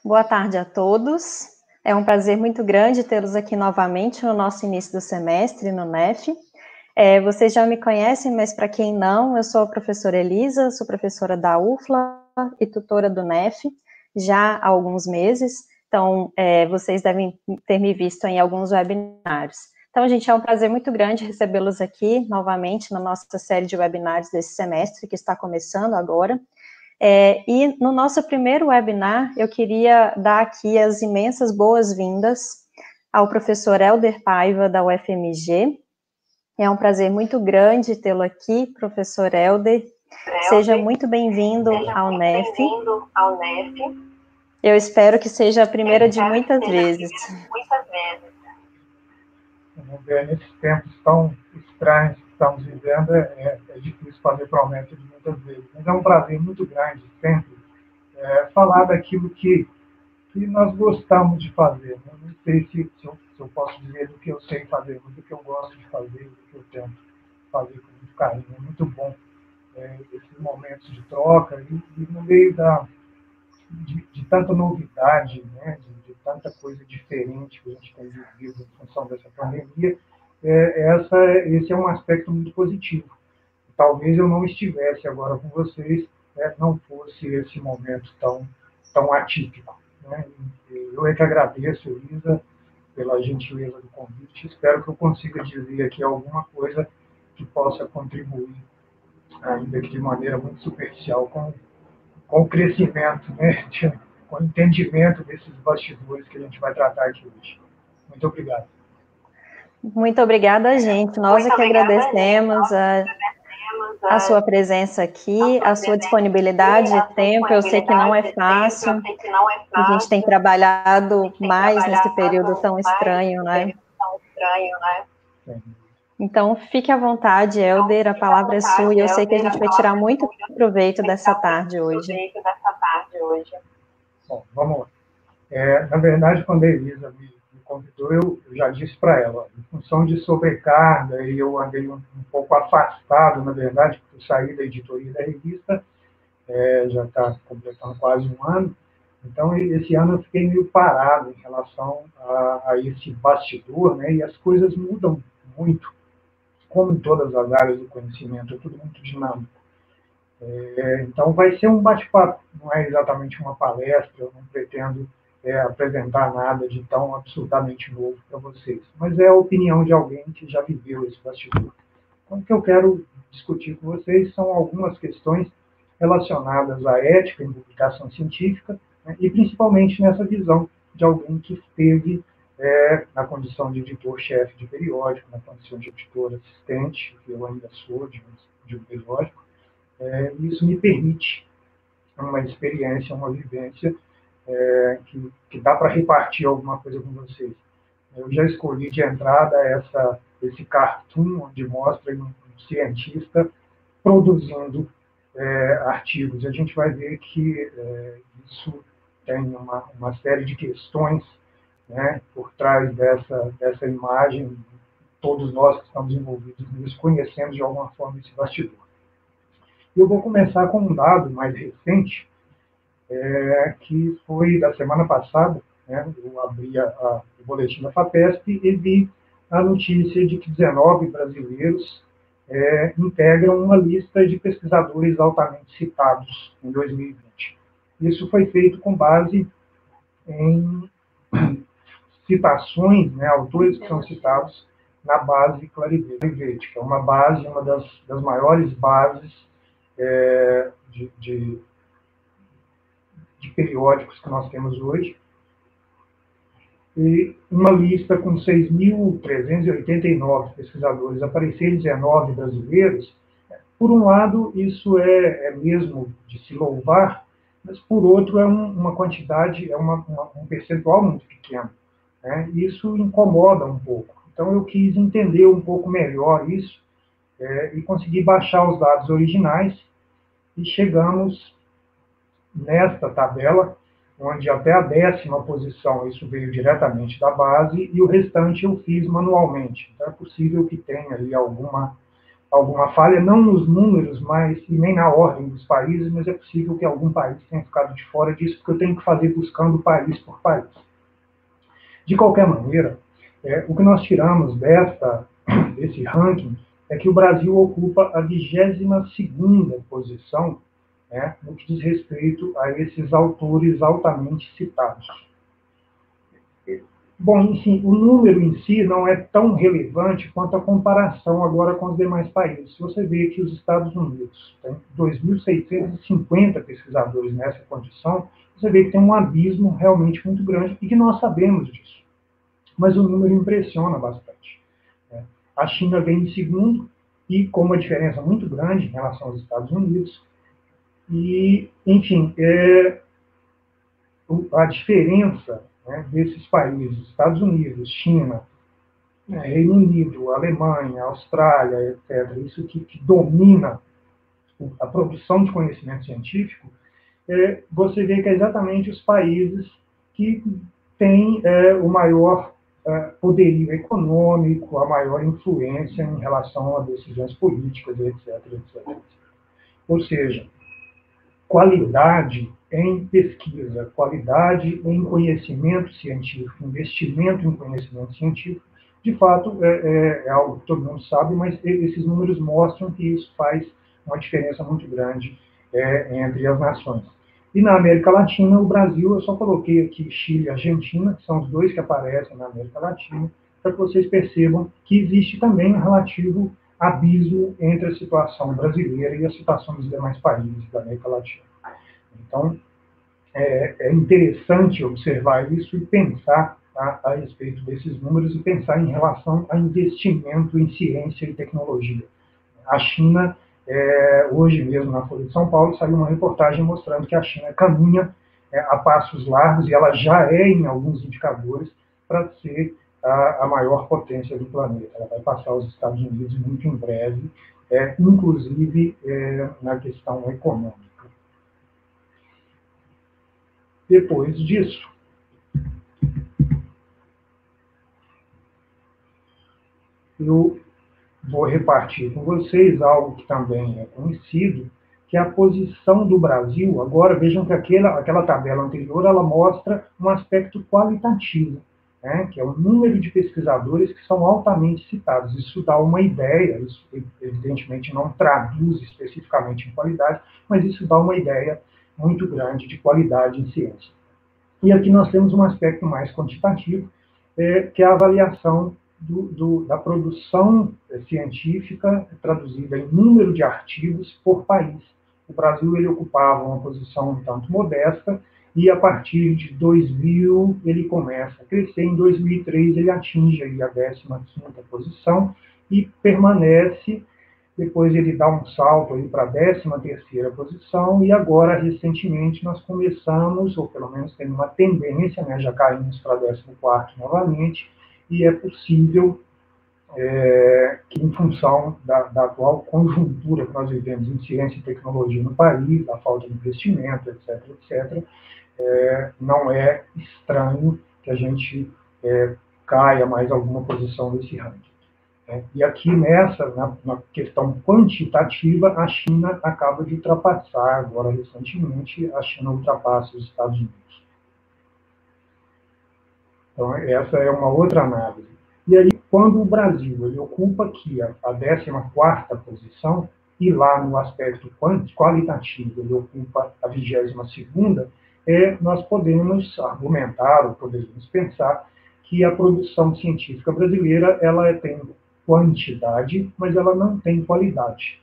Boa tarde a todos. É um prazer muito grande tê-los aqui novamente no nosso início do semestre, no NEF. Vocês já me conhecem, mas para quem não, eu sou a professora Elisa, sou professora da UFLA e tutora do NEF já há alguns meses. Então, vocês devem ter me visto em alguns webinários. Então, gente, é um prazer muito grande recebê-los aqui novamente na nossa série de webinários desse semestre, que está começando agora. E no nosso primeiro webinar, eu queria dar aqui as imensas boas-vindas ao professor Helder Paiva, da UFMG. É um prazer muito grande tê-lo aqui, professor Helder. Seja muito bem-vindo ao NEF. Eu espero que seja a primeira de muitas vezes. Vamos ver, nesses tempos tão estranhos que estamos vivendo, é difícil fazer promessa de muitas vezes. Mas é um prazer muito grande, sempre, falar daquilo que nós gostamos de fazer. Eu não sei se eu posso dizer do que eu sei fazer, mas do que eu gosto de fazer, do que eu tento fazer com muito carinho. É muito bom esses momentos de troca e no meio de tanta novidade, né, de tanta coisa diferente que a gente tem vivido em função dessa pandemia, esse é um aspecto muito positivo. Talvez eu não estivesse agora com vocês, não fosse esse momento tão atípico. Né? Eu é que agradeço, Elisa, pela gentileza do convite. Espero que eu consiga dizer aqui alguma coisa que possa contribuir, ainda que de maneira muito superficial, com o crescimento, né, com o entendimento desses bastidores que a gente vai tratar aqui hoje. Muito obrigado. Muito obrigada, gente. Nós é que agradecemos a sua presença aqui, a sua disponibilidade de tempo. Eu sei que não é fácil. A gente tem trabalhado mais nesse período tão estranho, né? Então, fique à vontade, Helder, a palavra é sua, e eu sei que a gente vai tirar muito proveito dessa tarde hoje. Bom, vamos lá. Na verdade, quando a Elisa me convidou, eu já disse para ela, em função de sobrecarga, e eu andei um pouco afastado, na verdade, porque eu saí da editoria da revista, já está completando quase um ano, então esse ano eu fiquei meio parado em relação a esse bastidor, né, e as coisas mudam muito, como em todas as áreas do conhecimento, é tudo muito dinâmico. Então, vai ser um bate-papo, não é exatamente uma palestra, eu não pretendo apresentar nada de tão absurdamente novo para vocês, mas é a opinião de alguém que já viveu esse bastidor. Então, o que eu quero discutir com vocês são algumas questões relacionadas à ética em publicação científica, né, e principalmente nessa visão de alguém que esteve na condição de editor-chefe de periódico, na condição de editor assistente, que eu ainda sou de um periódico. Isso me permite uma experiência, uma vivência que dá para repartir alguma coisa com vocês. Eu já escolhi de entrada esse cartoon onde mostra um cientista produzindo artigos. E a gente vai ver que isso tem uma série de questões, né, por trás dessa imagem. Todos nós que estamos envolvidos nisso conhecemos de alguma forma esse bastidor. Eu vou começar com um dado mais recente, que foi da semana passada, né? Eu abri o boletim da FAPESP e vi a notícia de que 19 brasileiros integram uma lista de pesquisadores altamente citados em 2020. Isso foi feito com base em citações, né, autores que são citados na base Clarivate, que é uma das maiores bases de periódicos que nós temos hoje, e uma lista com 6.389 pesquisadores, aparecerem 19 brasileiros. Por um lado, isso é mesmo de se louvar, mas, por outro, é uma quantidade, um percentual muito pequeno, né? Isso incomoda um pouco. Então, eu quis entender um pouco melhor isso e consegui baixar os dados originais e chegamos nesta tabela, onde até a 10ª posição, isso veio diretamente da base, e o restante eu fiz manualmente. Então, é possível que tenha ali alguma alguma falha, não nos números, mas e nem na ordem dos países, mas é possível que algum país tenha ficado de fora disso, porque eu tenho que fazer buscando país por país. De qualquer maneira, o que nós tiramos desse ranking é que o Brasil ocupa a 22ª posição, né, no que diz respeito a esses autores altamente citados. Bom, enfim, o número em si não é tão relevante quanto a comparação agora com os demais países. Se você vê que os Estados Unidos têm 2.650 pesquisadores nessa condição, você vê que tem um abismo realmente muito grande e que nós sabemos disso. Mas o número impressiona bastante. A China vem em segundo e com uma diferença muito grande em relação aos Estados Unidos. E, enfim, a diferença, né, desses países, Estados Unidos, China, Reino Unido, Alemanha, Austrália, etc., isso que domina a produção de conhecimento científico, você vê que é exatamente os países que têm o maior poderio econômico, a maior influência em relação a decisões políticas, etc., etc. Ou seja, qualidade em pesquisa, qualidade em conhecimento científico, investimento em conhecimento científico, de fato, é algo que todo mundo sabe, mas esses números mostram que isso faz uma diferença muito grande entre as nações. E na América Latina, o Brasil, eu só coloquei aqui Chile e Argentina, que são os dois que aparecem na América Latina, para que vocês percebam que existe também um relativo abismo entre a situação brasileira e a situação dos demais países da América Latina. Então, é interessante observar isso e pensar a respeito desses números e pensar em relação a investimento em ciência e tecnologia. A China, hoje mesmo na Folha de São Paulo, saiu uma reportagem mostrando que a China caminha a passos largos e ela já é, em alguns indicadores, para ser a maior potência do planeta. Ela vai passar os Estados Unidos muito em breve, inclusive na questão econômica. Depois disso, eu vou repartir com vocês algo que também é conhecido, que é a posição do Brasil. Agora, vejam que aquela tabela anterior, ela mostra um aspecto qualitativo, né, que é o número de pesquisadores que são altamente citados. Isso dá uma ideia, isso evidentemente não traduz especificamente em qualidade, mas isso dá uma ideia muito grande de qualidade em ciência. E aqui nós temos um aspecto mais quantitativo, que é a avaliação da produção científica traduzida em número de artigos por país. O Brasil ele ocupava uma posição um tanto modesta e a partir de 2000 ele começa a crescer. Em 2003 ele atinge aí a 15ª posição e permanece. Depois ele dá um salto para a 13ª posição e agora, recentemente, nós começamos, ou pelo menos tem uma tendência, né, já caímos para 14º novamente, e é possível que, em função da atual conjuntura que nós vivemos em ciência e tecnologia no país, da falta de investimento, etc., etc., não é estranho que a gente caia mais alguma posição nesse ranking. E aqui na questão quantitativa, a China acaba de ultrapassar, agora recentemente, a China ultrapassa os Estados Unidos. Então, essa é uma outra análise. E aí, quando o Brasil ele ocupa aqui a 14ª posição, e lá no aspecto qualitativo ele ocupa a 22ª, nós podemos argumentar, ou podemos pensar, que a produção científica brasileira ela tem quantidade, mas ela não tem qualidade.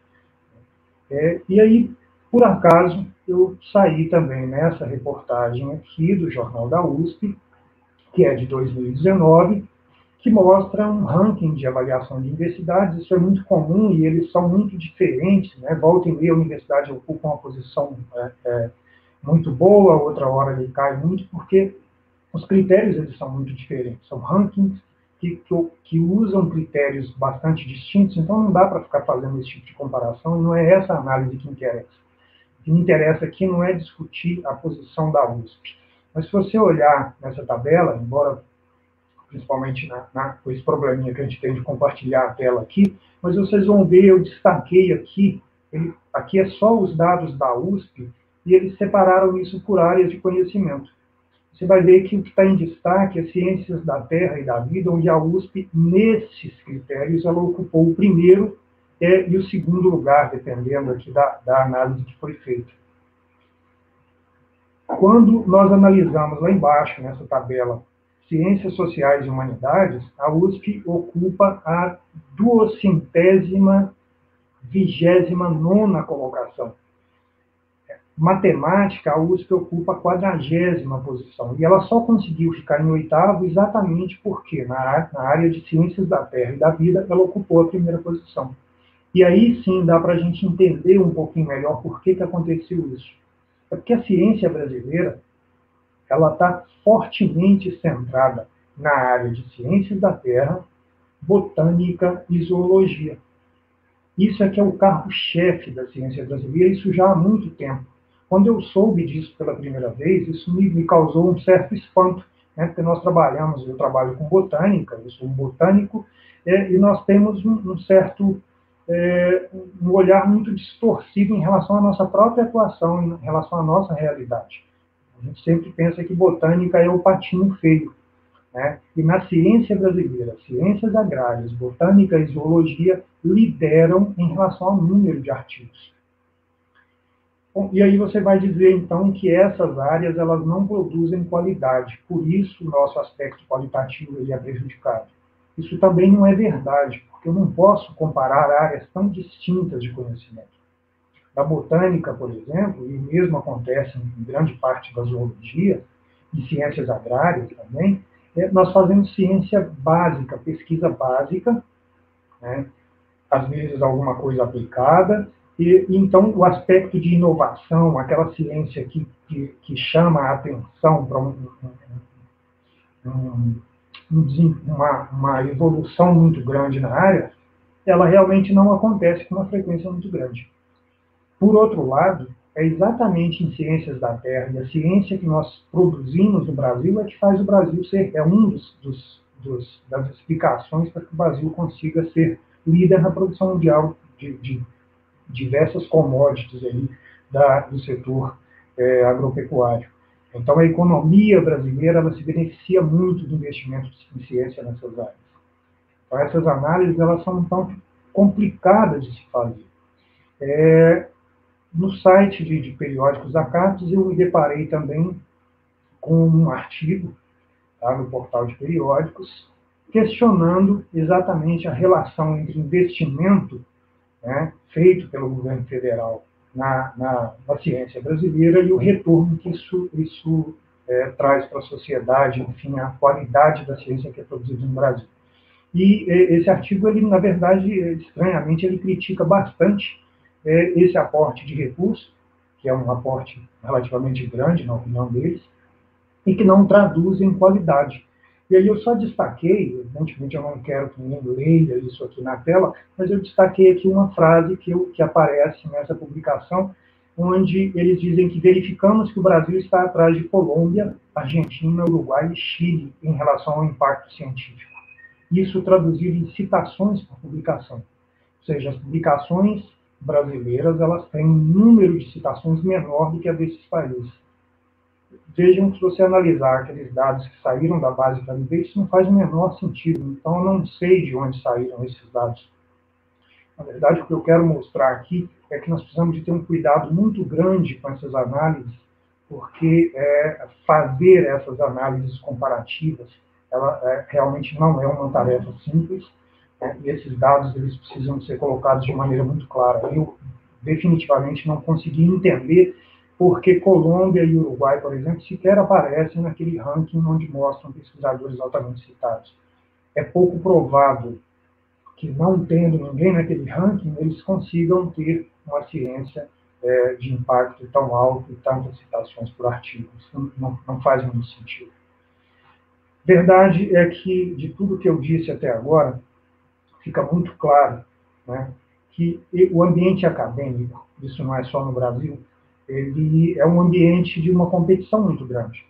E aí, por acaso, eu saí também nessa reportagem aqui do Jornal da USP, que é de 2019, que mostra um ranking de avaliação de universidades. Isso é muito comum e eles são muito diferentes, né? Volta e meia, a universidade ocupa uma posição muito boa, outra hora ele cai muito, porque os critérios eles são muito diferentes. São rankings que usam critérios bastante distintos, então não dá para ficar fazendo esse tipo de comparação, não é essa a análise que interessa. O que me interessa aqui não é discutir a posição da USP. Mas se você olhar nessa tabela, embora principalmente com esse probleminha que a gente tem de compartilhar a tela aqui, mas vocês vão ver, eu destaquei aqui, aqui é só os dados da USP, e eles separaram isso por áreas de conhecimento. Você vai ver que o que está em destaque é Ciências da Terra e da Vida, onde a USP, nesses critérios, ela ocupou o primeiro e o segundo lugar, dependendo aqui da análise que foi feita. Quando nós analisamos lá embaixo, nessa tabela, Ciências Sociais e Humanidades, a USP ocupa a 229ª colocação. Matemática, a USP ocupa a 40ª posição. E ela só conseguiu ficar em 8º exatamente porque, na área de Ciências da Terra e da Vida, ela ocupou a primeira posição. E aí sim dá para a gente entender um pouquinho melhor por que aconteceu isso. É porque a ciência brasileira ela está fortemente centrada na área de Ciências da Terra, Botânica e Zoologia. Isso é que é o carro-chefe da ciência brasileira, isso já há muito tempo. Quando eu soube disso pela primeira vez, isso me causou um certo espanto, né? Porque eu trabalho com botânica, eu sou um botânico, e nós temos um certo um olhar muito distorcido em relação à nossa própria atuação, em relação à nossa realidade. A gente sempre pensa que botânica é o patinho feio, né? E na ciência brasileira, ciências agrárias, botânica e zoologia lideram em relação ao número de artigos. Bom, e aí você vai dizer, então, que essas áreas elas não produzem qualidade, por isso o nosso aspecto qualitativo ele é prejudicado. Isso também não é verdade, porque eu não posso comparar áreas tão distintas de conhecimento. Na botânica, por exemplo, e o mesmo acontece em grande parte da zoologia, e ciências agrárias também, nós fazemos ciência básica, pesquisa básica, né? Às vezes alguma coisa aplicada, e então o aspecto de inovação, aquela ciência que chama a atenção para uma evolução muito grande na área, ela realmente não acontece com uma frequência muito grande. Por outro lado, é exatamente em Ciências da Terra e a ciência que nós produzimos no Brasil é que faz o Brasil ser, das explicações para que o Brasil consiga ser líder na produção mundial de diversas commodities aí do setor agropecuário. Então, a economia brasileira ela se beneficia muito do investimento em ciência nessas áreas. Então, essas análises elas são tão complicadas de se fazer. No site de periódicos da CAPES, eu me deparei também com um artigo, tá, no portal de periódicos, questionando exatamente a relação entre investimento, né, feito pelo governo federal na ciência brasileira e o retorno que isso traz para a sociedade, enfim, a qualidade da ciência que é produzida no Brasil. E esse artigo, ele, na verdade, estranhamente, ele critica bastante esse aporte de recursos, que é um aporte relativamente grande, na opinião deles, e que não traduz em qualidade. E aí eu só destaquei, evidentemente eu não quero que ninguém leia isso aqui na tela, mas eu destaquei aqui uma frase que aparece nessa publicação, onde eles dizem que verificamos que o Brasil está atrás de Colômbia, Argentina, Uruguai e Chile em relação ao impacto científico. Isso traduzido em citações por publicação. Ou seja, as publicações brasileiras elas têm um número de citações menor do que a desses países. Vejam que se você analisar aqueles dados que saíram da base da NB, isso não faz o menor sentido. Então, eu não sei de onde saíram esses dados. Na verdade, o que eu quero mostrar aqui é que nós precisamos de ter um cuidado muito grande com essas análises, porque fazer essas análises comparativas, ela realmente não é uma tarefa simples, e esses dados eles precisam ser colocados de maneira muito clara. Eu definitivamente não consegui entender porque Colômbia e Uruguai, por exemplo, sequer aparecem naquele ranking onde mostram pesquisadores altamente citados. É pouco provável que, não tendo ninguém naquele ranking, eles consigam ter uma ciência de impacto tão alto e tantas citações por artigo. Isso não faz muito sentido. Verdade é que, de tudo que eu disse até agora, fica muito claro, né, que o ambiente acadêmico, isso não é só no Brasil, ele é um ambiente de uma competição muito grande.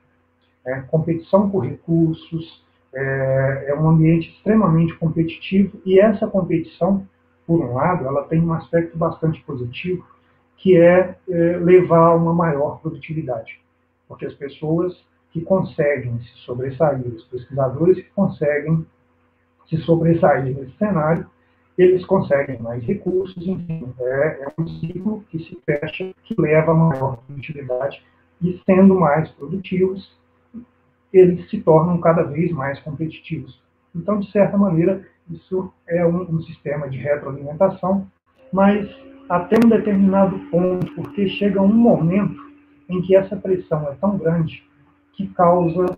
Competição por recursos, é um ambiente extremamente competitivo, e essa competição, por um lado, ela tem um aspecto bastante positivo, que é levar a uma maior produtividade. Porque as pessoas que conseguem se sobressair, os pesquisadores que conseguem se sobressair nesse cenário, eles conseguem mais recursos, enfim, é um ciclo que se fecha, que leva a maior produtividade, e sendo mais produtivos, eles se tornam cada vez mais competitivos. Então, de certa maneira, isso é um sistema de retroalimentação, mas até um determinado ponto, porque chega um momento em que essa pressão é tão grande que causa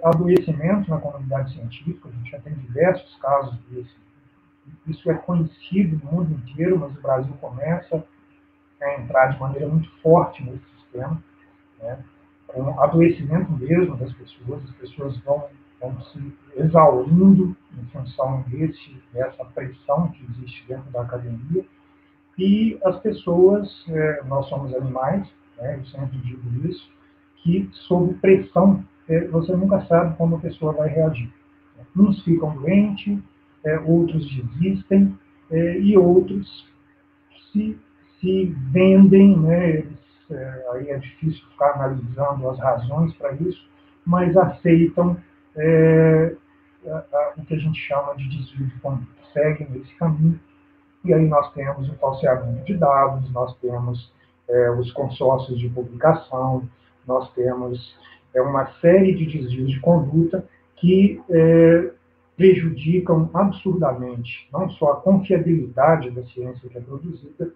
adoecimento na comunidade científica. A gente já tem diversos casos desse. Isso é conhecido no mundo inteiro, mas o Brasil começa a entrar de maneira muito forte nesse sistema, né? Com adoecimento mesmo das pessoas, as pessoas vão se exaurindo em função dessa pressão que existe dentro da academia, e as pessoas, nós somos animais, né, eu sempre digo isso, que sob pressão, você nunca sabe como a pessoa vai reagir. Uns ficam doentes, outros desistem, e outros se vendem, né, aí é difícil ficar analisando as razões para isso, mas aceitam o que a gente chama de desvio de conduta, seguem esse caminho, e aí nós temos o falseamento de dados, nós temos os consórcios de publicação, nós temos uma série de desvios de conduta que prejudicam absurdamente não só a confiabilidade da ciência que é produzida,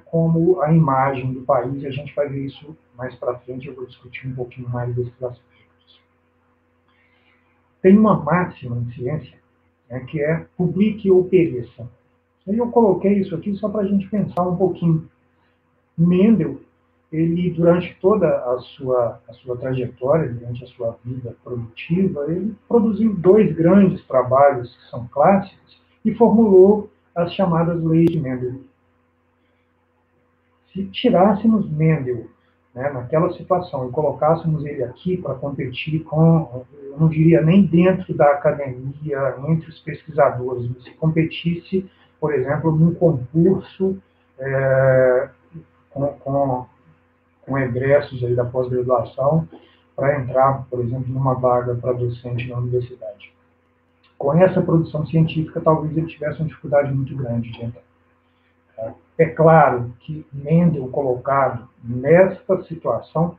como a imagem do país, e a gente vai ver isso mais para frente, eu vou discutir um pouquinho mais desses aspectos. Tem uma máxima em ciência, né, que é publique ou pereça. E eu coloquei isso aqui só para a gente pensar um pouquinho. Mendel, ele, durante toda a sua trajetória, durante a sua vida produtiva, ele produziu 2 grandes trabalhos que são clássicos e formulou as chamadas leis de Mendel. Se tirássemos Mendel, né, naquela situação e colocássemos ele aqui para competir com, eu não diria nem dentro da academia, entre os pesquisadores, mas se competisse, por exemplo, num concurso com egressos aí da pós-graduação para entrar, por exemplo, numa vaga para docente na universidade. Com essa produção científica, talvez ele tivesse uma dificuldade muito grande de entrar. É claro que Mendel, colocado nesta situação,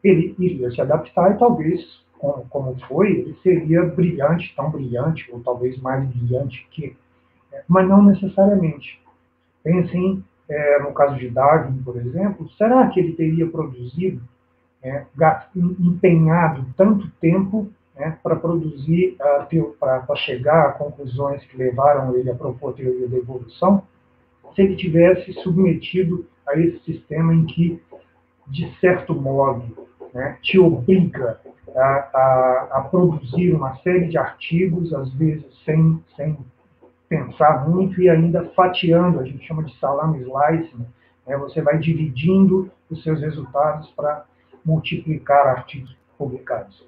ele iria se adaptar e talvez, como foi, ele seria brilhante, tão brilhante, ou talvez mais brilhante que, mas não necessariamente. Pensem no caso de Darwin, por exemplo, será que ele teria produzido, empenhado tanto tempo para produzir, para chegar a conclusões que levaram ele a propor a teoria da evolução, se ele tivesse submetido a esse sistema em que, de certo modo, te obriga a produzir uma série de artigos, às vezes sem pensar muito e ainda fatiando, a gente chama de salame slicing, você vai dividindo os seus resultados para multiplicar artigos publicados.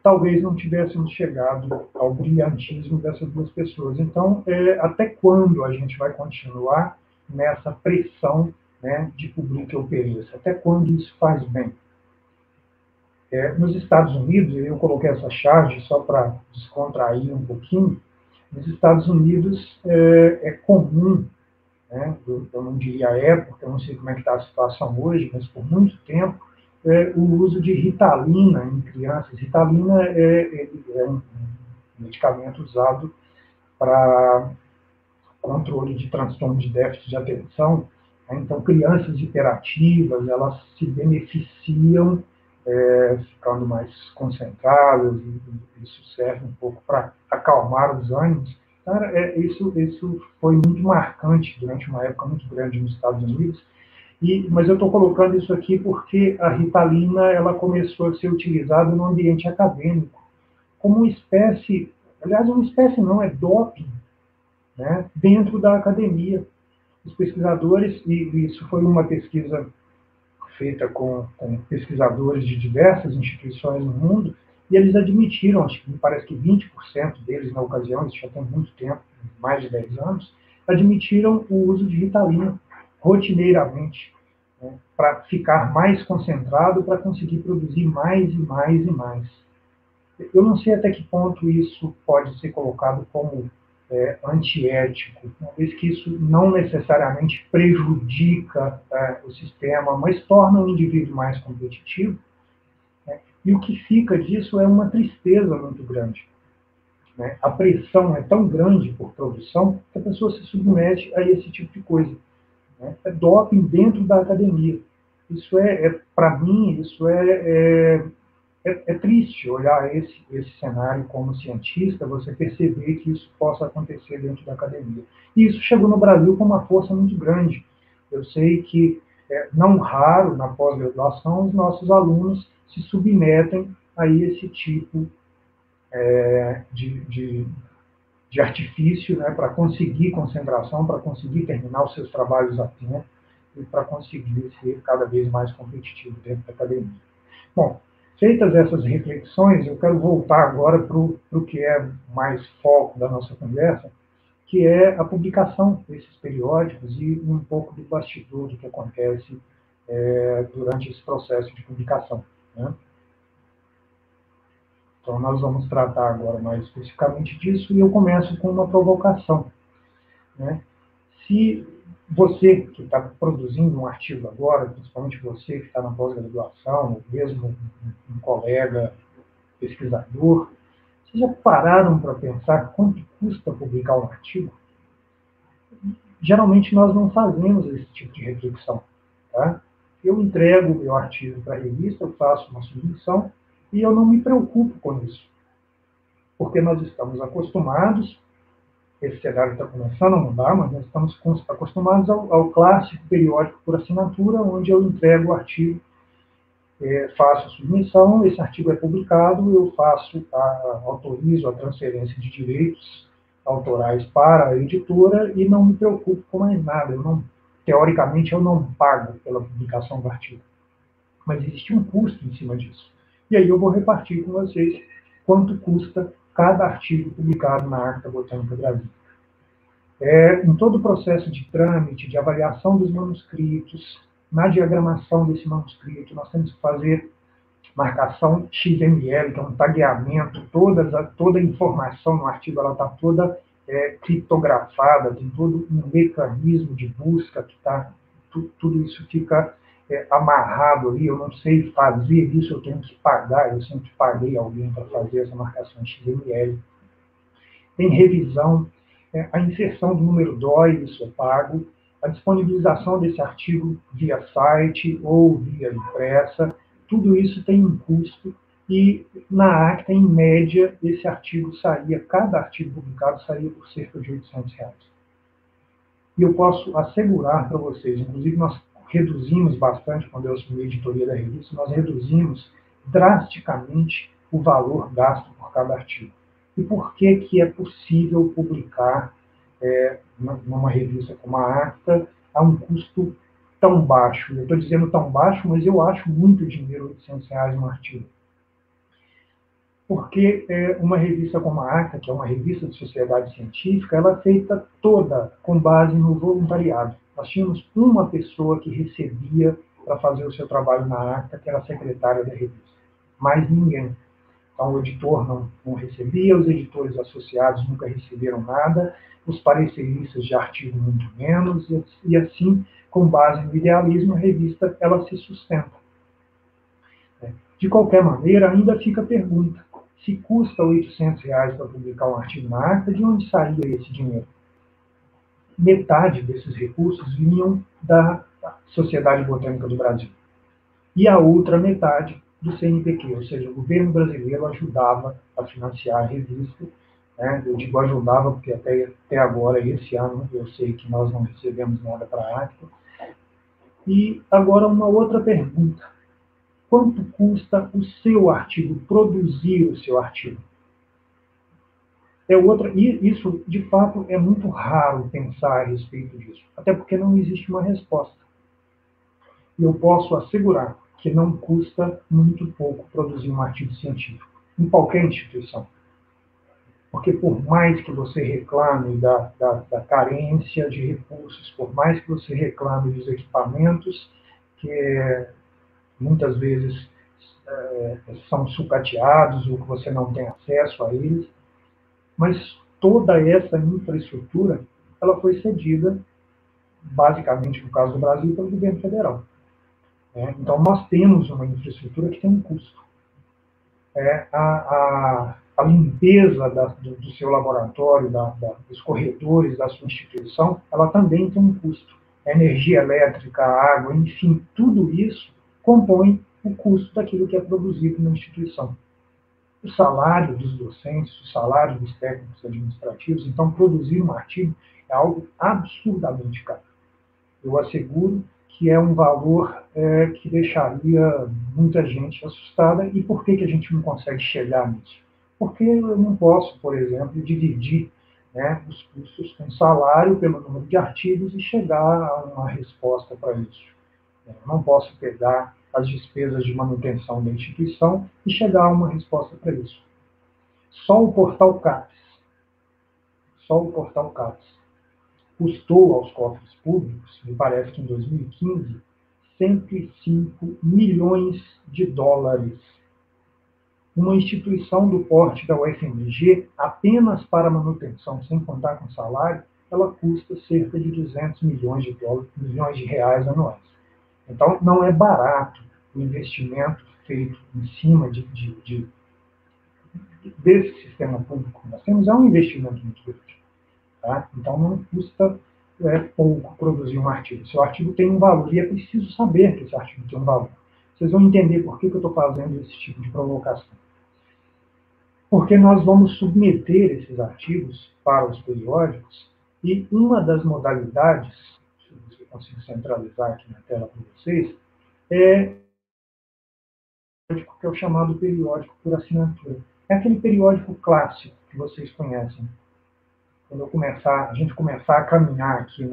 Talvez não tivéssemos chegado ao brilhantismo dessas 2 pessoas. Então, até quando a gente vai continuar nessa pressão, de publique ou pereça? Até quando isso faz bem? Nos Estados Unidos, eu coloquei essa charge só para descontrair um pouquinho, nos Estados Unidos é comum, eu não diria época, eu não sei como é que está a situação hoje, mas por muito tempo, o uso de Ritalina em crianças. Ritalina é um medicamento usado para controle de transtorno de déficit de atenção. Então, crianças hiperativas, elas se beneficiam ficando mais concentradas, e isso serve um pouco para acalmar os ânimos. Cara, isso foi muito marcante durante uma época muito grande nos Estados Unidos, mas eu estou colocando isso aqui porque a Ritalina ela começou a ser utilizada no ambiente acadêmico como uma espécie, aliás, uma espécie não, é doping, dentro da academia. Os pesquisadores, e isso foi uma pesquisa feita com pesquisadores de diversas instituições no mundo, E eles admitiram, acho que me parece que 20% deles na ocasião, isso já tem muito tempo, mais de 10 anos, admitiram o uso de Ritalina rotineiramente, né, para ficar mais concentrado, para conseguir produzir mais e mais e mais. Eu não sei até que ponto isso pode ser colocado como antiético, uma vez que isso não necessariamente prejudica o sistema, mas torna o indivíduo mais competitivo, né? E o que fica disso é uma tristeza muito grande, né? A pressão é tão grande por produção que a pessoa se submete a esse tipo de coisa, né? É doping dentro da academia. Isso para mim, isso é triste olhar esse cenário como cientista, você perceber que isso possa acontecer dentro da academia. E isso chegou no Brasil com uma força muito grande. Eu sei que, não raro, na pós-graduação, os nossos alunos se submetem a esse tipo de artifício, né, para conseguir concentração, para conseguir terminar os seus trabalhos a tempo e para conseguir ser cada vez mais competitivo dentro da academia. Bom, feitas essas reflexões, eu quero voltar agora para o que é mais foco da nossa conversa, que é a publicação desses periódicos e um pouco do bastidor do que acontece durante esse processo de publicação, né? Então, nós vamos tratar agora mais especificamente disso e eu começo com uma provocação, né? Se você que está produzindo um artigo agora, principalmente você que está na pós-graduação, ou mesmo um colega pesquisador, vocês já pararam para pensar quanto custa publicar um artigo? Geralmente nós não fazemos esse tipo de reflexão, tá? Eu entrego o meu artigo para a revista, eu faço uma submissão e eu não me preocupo com isso, porque nós estamos acostumados, esse cenário está começando a mudar, mas nós estamos acostumados ao clássico periódico por assinatura, onde eu entrego o artigo, faço a submissão, esse artigo é publicado, eu autorizo a transferência de direitos autorais para a editora e não me preocupo com mais nada. Teoricamente, eu não pago pela publicação do artigo, mas existe um custo em cima disso. E aí eu vou repartir com vocês quanto custa cada artigo publicado na Acta Botânica Brasil. Em todo o processo de trâmite, de avaliação dos manuscritos, na diagramação desse manuscrito, nós temos que fazer marcação XML, que é um tagueamento, toda a informação no artigo está toda criptografada, tem todo um mecanismo de busca que tudo isso fica amarrado ali. Eu não sei fazer isso, eu tenho que pagar, eu sempre paguei alguém para fazer essa marcação XML. Tem revisão, a inserção do número DOI, isso é pago, a disponibilização desse artigo via site ou via impressa, tudo isso tem um custo e na Acta, em média, cada artigo publicado saía por cerca de R$800. E eu posso assegurar para vocês, inclusive nós reduzimos bastante, quando eu assumi a editoria da revista, nós reduzimos drasticamente o valor gasto por cada artigo. E por que é possível publicar numa revista como a Acta a um custo tão baixo? Eu estou dizendo tão baixo, mas eu acho muito dinheiro, R$800 um artigo. Porque uma revista como a Acta, que é uma revista de sociedade científica, ela é feita toda com base no voluntariado. Nós tínhamos uma pessoa que recebia para fazer o seu trabalho na Acta, que era a secretária da revista. Mais ninguém. Então, o editor não recebia, os editores associados nunca receberam nada, os pareceristas de artigo muito menos, e assim, com base no idealismo, a revista ela se sustenta. De qualquer maneira, ainda fica a pergunta: se custa R$800 para publicar um artigo na Acta, de onde saía esse dinheiro? Metade desses recursos vinham da Sociedade Botânica do Brasil. E a outra metade do CNPq, ou seja, o governo brasileiro ajudava a financiar a revista. Eu digo ajudava porque até agora, esse ano, eu sei que nós não recebemos nada para a Acta. E agora uma outra pergunta: quanto custa o seu artigo, produzir o seu artigo? E isso, de fato, é muito raro pensar a respeito disso, até porque não existe uma resposta. E eu posso assegurar que não custa muito pouco produzir um artigo científico. em qualquer instituição. Porque por mais que você reclame da carência de recursos, por mais que você reclame dos equipamentos, que muitas vezes são sucateados ou que você não tem acesso a eles, mas toda essa infraestrutura ela foi cedida, basicamente, no caso do Brasil, pelo governo federal. Então, nós temos uma infraestrutura que tem um custo. A limpeza do seu laboratório, dos corredores da sua instituição, ela também tem um custo. A energia elétrica, a água, enfim, tudo isso compõe o custo daquilo que é produzido na instituição. O salário dos docentes, o salário dos técnicos administrativos, então produzir um artigo é algo absurdamente caro. Eu asseguro que é um valor que deixaria muita gente assustada. E por que a gente não consegue chegar nisso? Porque eu não posso, por exemplo, dividir os custos com salário pelo número de artigos e chegar a uma resposta para isso. Eu não posso pegar as despesas de manutenção da instituição e chegar a uma resposta para isso. Só o portal CAPES custou aos cofres públicos, me parece que em 2015, 105 milhões de dólares. Uma instituição do porte da UFMG, apenas para manutenção, sem contar com salário, ela custa cerca de 200 milhões de reais anuais. Então, não é barato o investimento feito em cima desse sistema público que nós temos, é um investimento muito grande. Tá? Então, não custa pouco produzir um artigo. Seu artigo tem um valor, e é preciso saber que esse artigo tem um valor. Vocês vão entender por que eu estou fazendo esse tipo de provocação. Porque nós vamos submeter esses artigos para os periódicos, e uma das modalidades, se eu consigo centralizar aqui na tela para vocês, é o chamado periódico por assinatura. É aquele periódico clássico que vocês conhecem. Quando a gente começar a caminhar aqui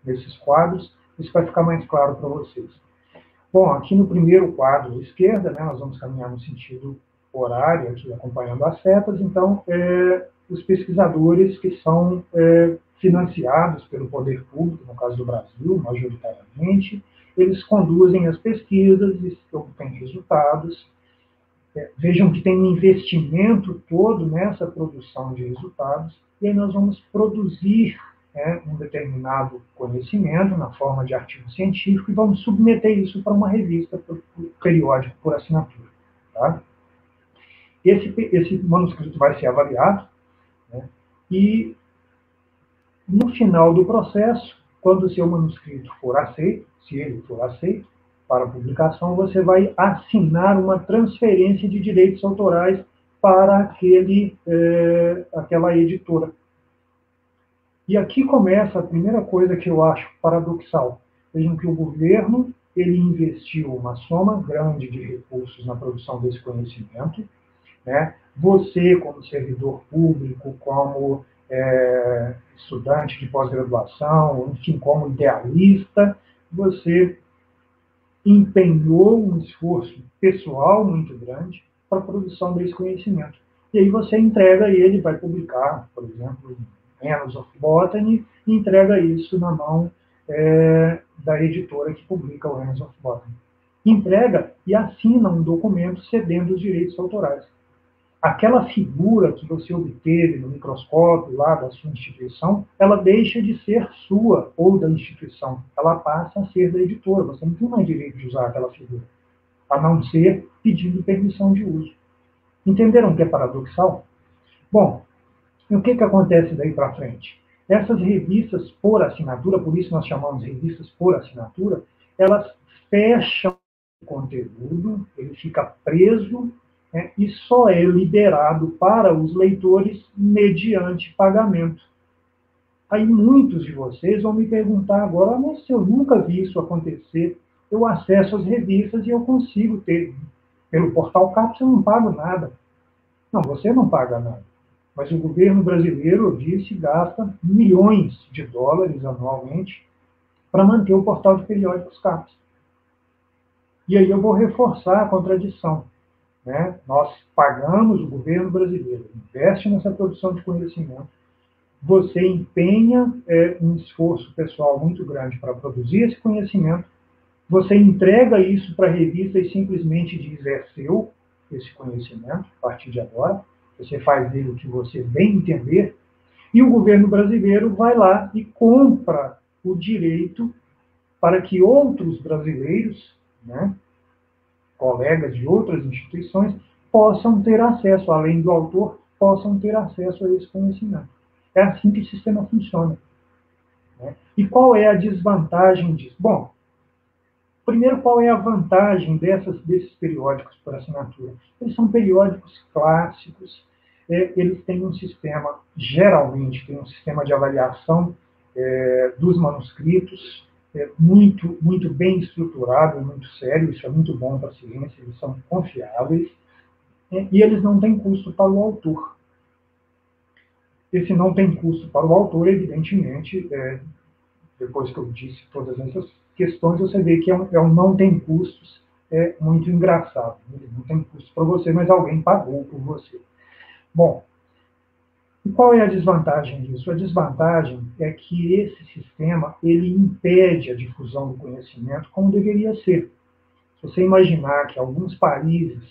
nesses quadros, isso vai ficar mais claro para vocês. Bom, aqui no primeiro quadro à esquerda, nós vamos caminhar no sentido horário, aqui acompanhando as setas. Então, os pesquisadores que são financiados pelo poder público, no caso do Brasil, majoritariamente, eles conduzem as pesquisas e obtêm resultados. Vejam que tem um investimento todo nessa produção de resultados, e aí nós vamos produzir um determinado conhecimento na forma de artigo científico e vamos submeter isso para uma revista periódica por assinatura. Tá? Esse manuscrito vai ser avaliado, e no final do processo, quando o seu manuscrito for aceito, se ele for aceito para publicação, você vai assinar uma transferência de direitos autorais para aquela editora. E aqui começa a primeira coisa que eu acho paradoxal. Vejam que o governo ele investiu uma soma grande de recursos na produção desse conhecimento. Você, como servidor público, como estudante de pós-graduação, enfim, como idealista, você empenhou um esforço pessoal muito grande para a produção desse conhecimento. E aí você entrega ele, vai publicar, por exemplo, em Annals of Botany, e entrega isso na mão da editora que publica o Annals of Botany. Entrega e assina um documento cedendo os direitos autorais. Aquela figura que você obteve no microscópio lá da sua instituição, ela deixa de ser sua ou da instituição. Ela passa a ser da editora. Você não tem mais direito de usar aquela figura, a não ser pedindo permissão de uso. Entenderam que é paradoxal? Bom, e o que acontece daí para frente? Essas revistas por assinatura, por isso nós chamamos de revistas por assinatura, elas fecham o conteúdo, ele fica preso, e só é liberado para os leitores mediante pagamento. Aí muitos de vocês vão me perguntar agora, mas se eu nunca vi isso acontecer, eu acesso as revistas e eu consigo ter. Pelo portal CAPES eu não pago nada. Não, você não paga nada. Mas o governo brasileiro, eu disse, gasta milhões de dólares anualmente para manter o portal de periódicos CAPES. E aí eu vou reforçar a contradição. né? Nós pagamos, o governo brasileiro investe nessa produção de conhecimento, você empenha um esforço pessoal muito grande para produzir esse conhecimento, você entrega isso para a revista e simplesmente diz, é seu, esse conhecimento, a partir de agora, você faz dele o que você bem entender, e o governo brasileiro vai lá e compra o direito para que outros brasileiros, né, colegas de outras instituições, possam ter acesso, além do autor, possam ter acesso a esse conhecimento. É assim que o sistema funciona. Né? E qual é a desvantagem disso? Bom, primeiro, qual é a vantagem desses periódicos por assinatura? Eles são periódicos clássicos, eles têm um sistema, geralmente, tem um sistema de avaliação dos manuscritos, muito, muito bem estruturado, muito sério, isso é muito bom para a ciência, eles são confiáveis, e eles não têm custo para o autor. Esse não tem custo para o autor, evidentemente, depois que eu disse todas essas questões, você vê que é um não tem custos, muito engraçado. Não tem custo para você, mas alguém pagou por você. Bom, e qual é a desvantagem disso? A desvantagem é que esse sistema ele impede a difusão do conhecimento como deveria ser. Se você imaginar que alguns países,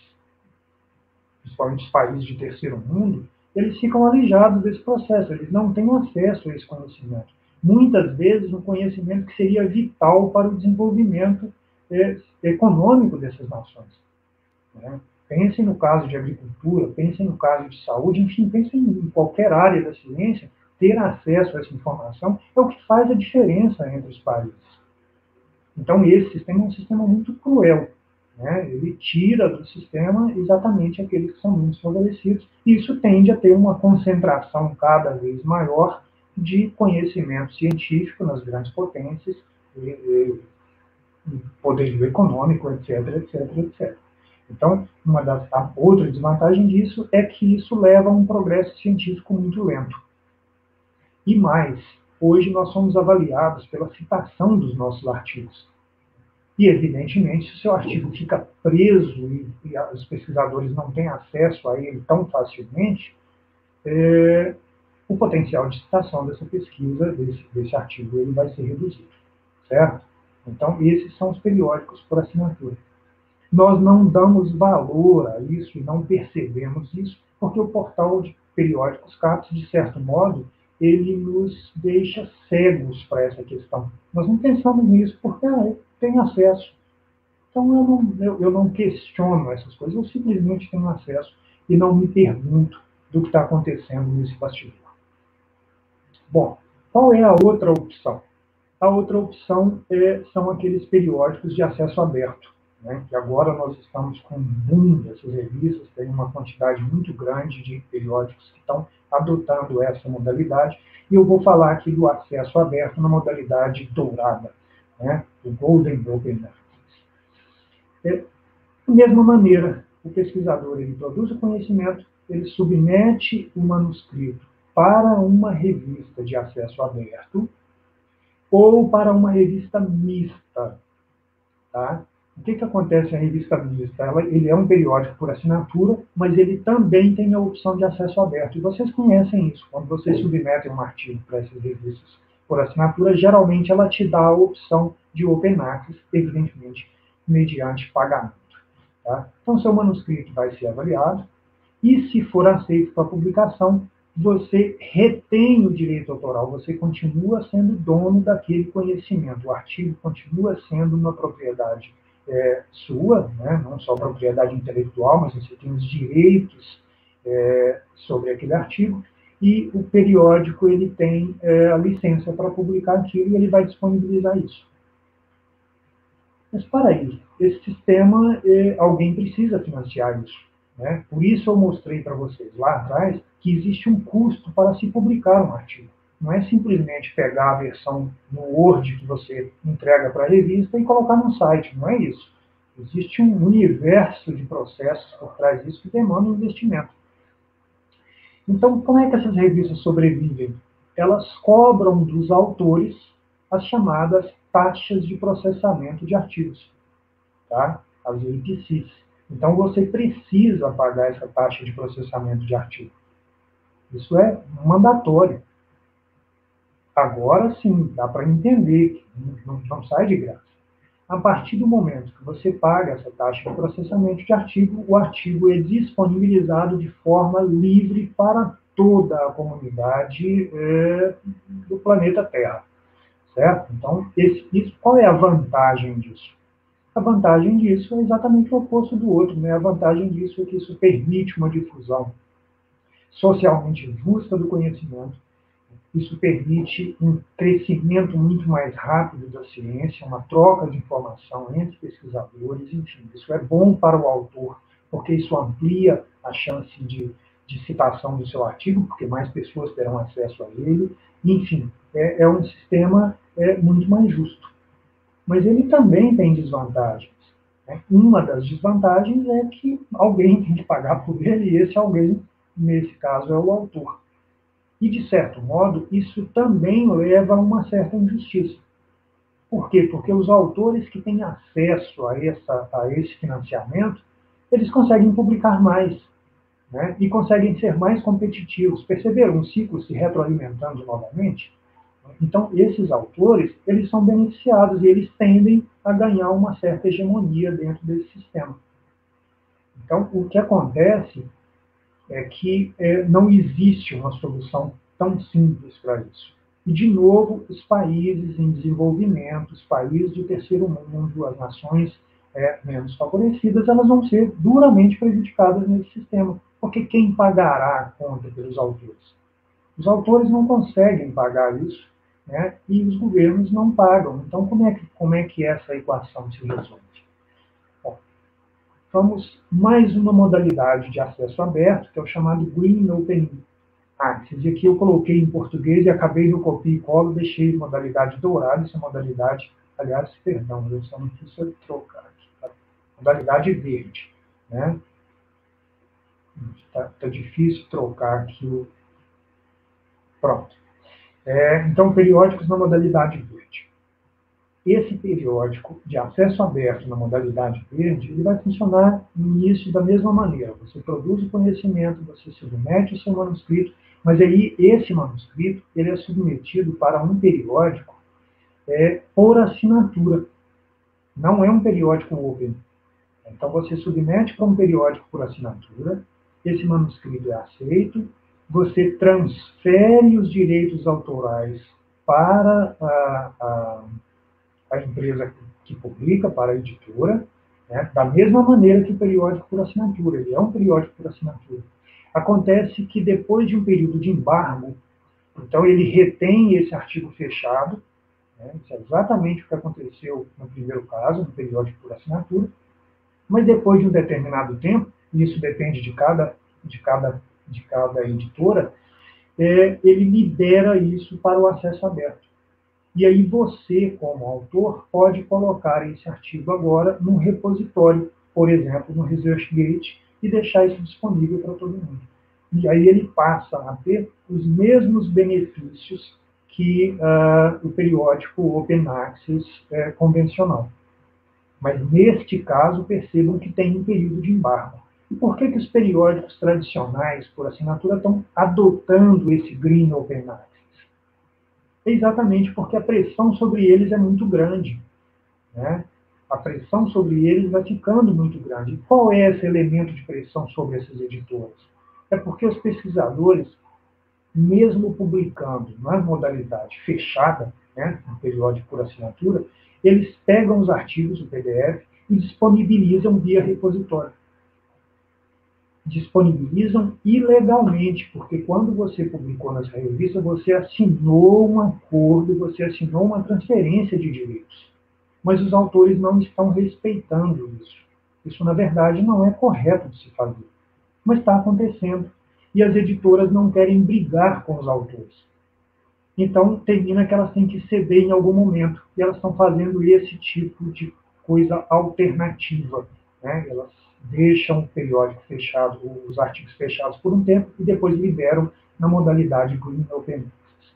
principalmente os países de terceiro mundo, eles ficam alijados desse processo, eles não têm acesso a esse conhecimento. Muitas vezes, um conhecimento que seria vital para o desenvolvimento econômico dessas nações. Né? Pensem no caso de agricultura, pensem no caso de saúde, enfim, pensem em qualquer área da ciência, ter acesso a essa informação é o que faz a diferença entre os países. Então, esse sistema é um sistema muito cruel. Né? Ele tira do sistema exatamente aqueles que são menos favorecidos, e isso tende a ter uma concentração cada vez maior de conhecimento científico nas grandes potências, poderio econômico, etc, etc, etc. Então, a outra desvantagem disso é que isso leva a um progresso científico muito lento. E mais, hoje nós somos avaliados pela citação dos nossos artigos. E, evidentemente, se o seu artigo fica preso e os pesquisadores não têm acesso a ele tão facilmente, o potencial de citação dessa pesquisa, desse artigo, ele vai ser reduzido. Certo? Então, esses são os periódicos por assinatura. Nós não damos valor a isso e não percebemos isso, porque o portal de periódicos CAPES, de certo modo, ele nos deixa cegos para essa questão. Nós não pensamos nisso porque eu tenho acesso. Então, eu não questiono essas coisas, eu simplesmente tenho acesso e não me pergunto do que está acontecendo nesse bastidor. Bom, qual é a outra opção? A outra opção são aqueles periódicos de acesso aberto, né? Que agora nós estamos com um boom dessas revistas, tem uma quantidade muito grande de periódicos que estão adotando essa modalidade, e eu vou falar aqui do acesso aberto na modalidade dourada, né? O Golden Open Access. Da mesma maneira, o pesquisador ele produz o conhecimento, ele submete o manuscrito para uma revista de acesso aberto, ou para uma revista mista. Tá? O que acontece na revista mista? Ele é um periódico por assinatura, mas ele também tem a opção de acesso aberto. E vocês conhecem isso. Quando vocês submetem um artigo para essas revistas por assinatura, geralmente ela te dá a opção de Open Access, evidentemente, mediante pagamento. Tá? Então, seu manuscrito vai ser avaliado, e se for aceito para publicação, você retém o direito autoral, você continua sendo dono daquele conhecimento, o artigo continua sendo uma propriedade sua, né? Não só propriedade intelectual, mas você tem os direitos sobre aquele artigo, e o periódico ele tem a licença para publicar aquilo e ele vai disponibilizar isso. Mas para aí, esse sistema, alguém precisa financiar isso. Né? Por isso eu mostrei para vocês lá atrás que existe um custo para se publicar um artigo. Não é simplesmente pegar a versão no Word que você entrega para a revista e colocar no site, não é isso. Existe um universo de processos por trás disso que demandam investimento. Então, como é que essas revistas sobrevivem? Elas cobram dos autores as chamadas taxas de processamento de artigos, tá? As APCs. Então, você precisa pagar essa taxa de processamento de artigo. Isso é mandatório. Agora sim, dá para entender que não sai de graça. A partir do momento que você paga essa taxa de processamento de artigo, o artigo é disponibilizado de forma livre para toda a comunidade do planeta Terra, certo? Então, qual é a vantagem disso? A vantagem disso é exatamente o oposto do outro, né? A vantagem disso é que isso permite uma difusão socialmente justa do conhecimento. Isso permite um crescimento muito mais rápido da ciência, uma troca de informação entre pesquisadores, enfim. Isso é bom para o autor, porque isso amplia a chance de citação do seu artigo, porque mais pessoas terão acesso a ele. Enfim, é um sistema muito mais justo. Mas ele também tem desvantagens. Né? Uma das desvantagens é que alguém tem que pagar por ele, e esse alguém, nesse caso, é o autor. E, de certo modo, isso também leva a uma certa injustiça. Por quê? Porque os autores que têm acesso a esse financiamento, eles conseguem publicar mais, né? E conseguem ser mais competitivos. Perceberam um ciclo se retroalimentando novamente? Então, esses autores, eles são beneficiados e eles tendem a ganhar uma certa hegemonia dentro desse sistema. Então, o que acontece é que não existe uma solução tão simples para isso. E, de novo, os países em desenvolvimento, os países do terceiro mundo, as nações menos favorecidas, elas vão ser duramente prejudicadas nesse sistema. Porque quem pagará a conta pelos autores? Os autores não conseguem pagar isso, né? E os governos não pagam. Então, como é que essa equação se resolve? Bom, vamos mais uma modalidade de acesso aberto, que é o chamado Green Open Access. E aqui eu coloquei em português e acabei no copia e cola, deixei modalidade dourada, essa modalidade, aliás, perdão, eu só não quis trocar aqui, tá? Modalidade verde, né? Tá difícil trocar aqui o... Pronto. Então, periódicos na modalidade verde. Esse periódico de acesso aberto na modalidade verde, ele vai funcionar no início da mesma maneira. Você produz o conhecimento, você submete o seu manuscrito, mas aí esse manuscrito ele é submetido para um periódico por assinatura. Não é um periódico open. Então você submete para um periódico por assinatura, esse manuscrito é aceito, você transfere os direitos autorais para a empresa que publica, para a editora, né, da mesma maneira que o periódico por assinatura. Ele é um periódico por assinatura. Acontece que depois de um período de embargo, então ele retém esse artigo fechado, né, isso é exatamente o que aconteceu no primeiro caso, no periódico por assinatura, mas depois de um determinado tempo, e isso depende de cada editora, ele libera isso para o acesso aberto. E aí você, como autor, pode colocar esse artigo agora num repositório, por exemplo, no ResearchGate, e deixar isso disponível para todo mundo. E aí ele passa a ter os mesmos benefícios que o periódico Open Access convencional. Mas, neste caso, percebam que tem um período de embargo. E por que os periódicos tradicionais, por assinatura, estão adotando esse Green Open Access? Exatamente porque a pressão sobre eles é muito grande, né? A pressão sobre eles vai ficando muito grande. E qual é esse elemento de pressão sobre essas editoras? É porque os pesquisadores, mesmo publicando na modalidade fechada, né, no periódico por assinatura, eles pegam os artigos, o PDF, e disponibilizam via repositório. Disponibilizam ilegalmente, porque quando você publicou nessa revista, você assinou um acordo, você assinou uma transferência de direitos. Mas os autores não estão respeitando isso. Isso, na verdade, não é correto de se fazer. Mas está acontecendo. E as editoras não querem brigar com os autores. Então, termina que elas têm que ceder em algum momento. E elas estão fazendo esse tipo de coisa alternativa, né? Elas deixam o periódico fechado, os artigos fechados por um tempo e depois liberam na modalidade Green Open Access.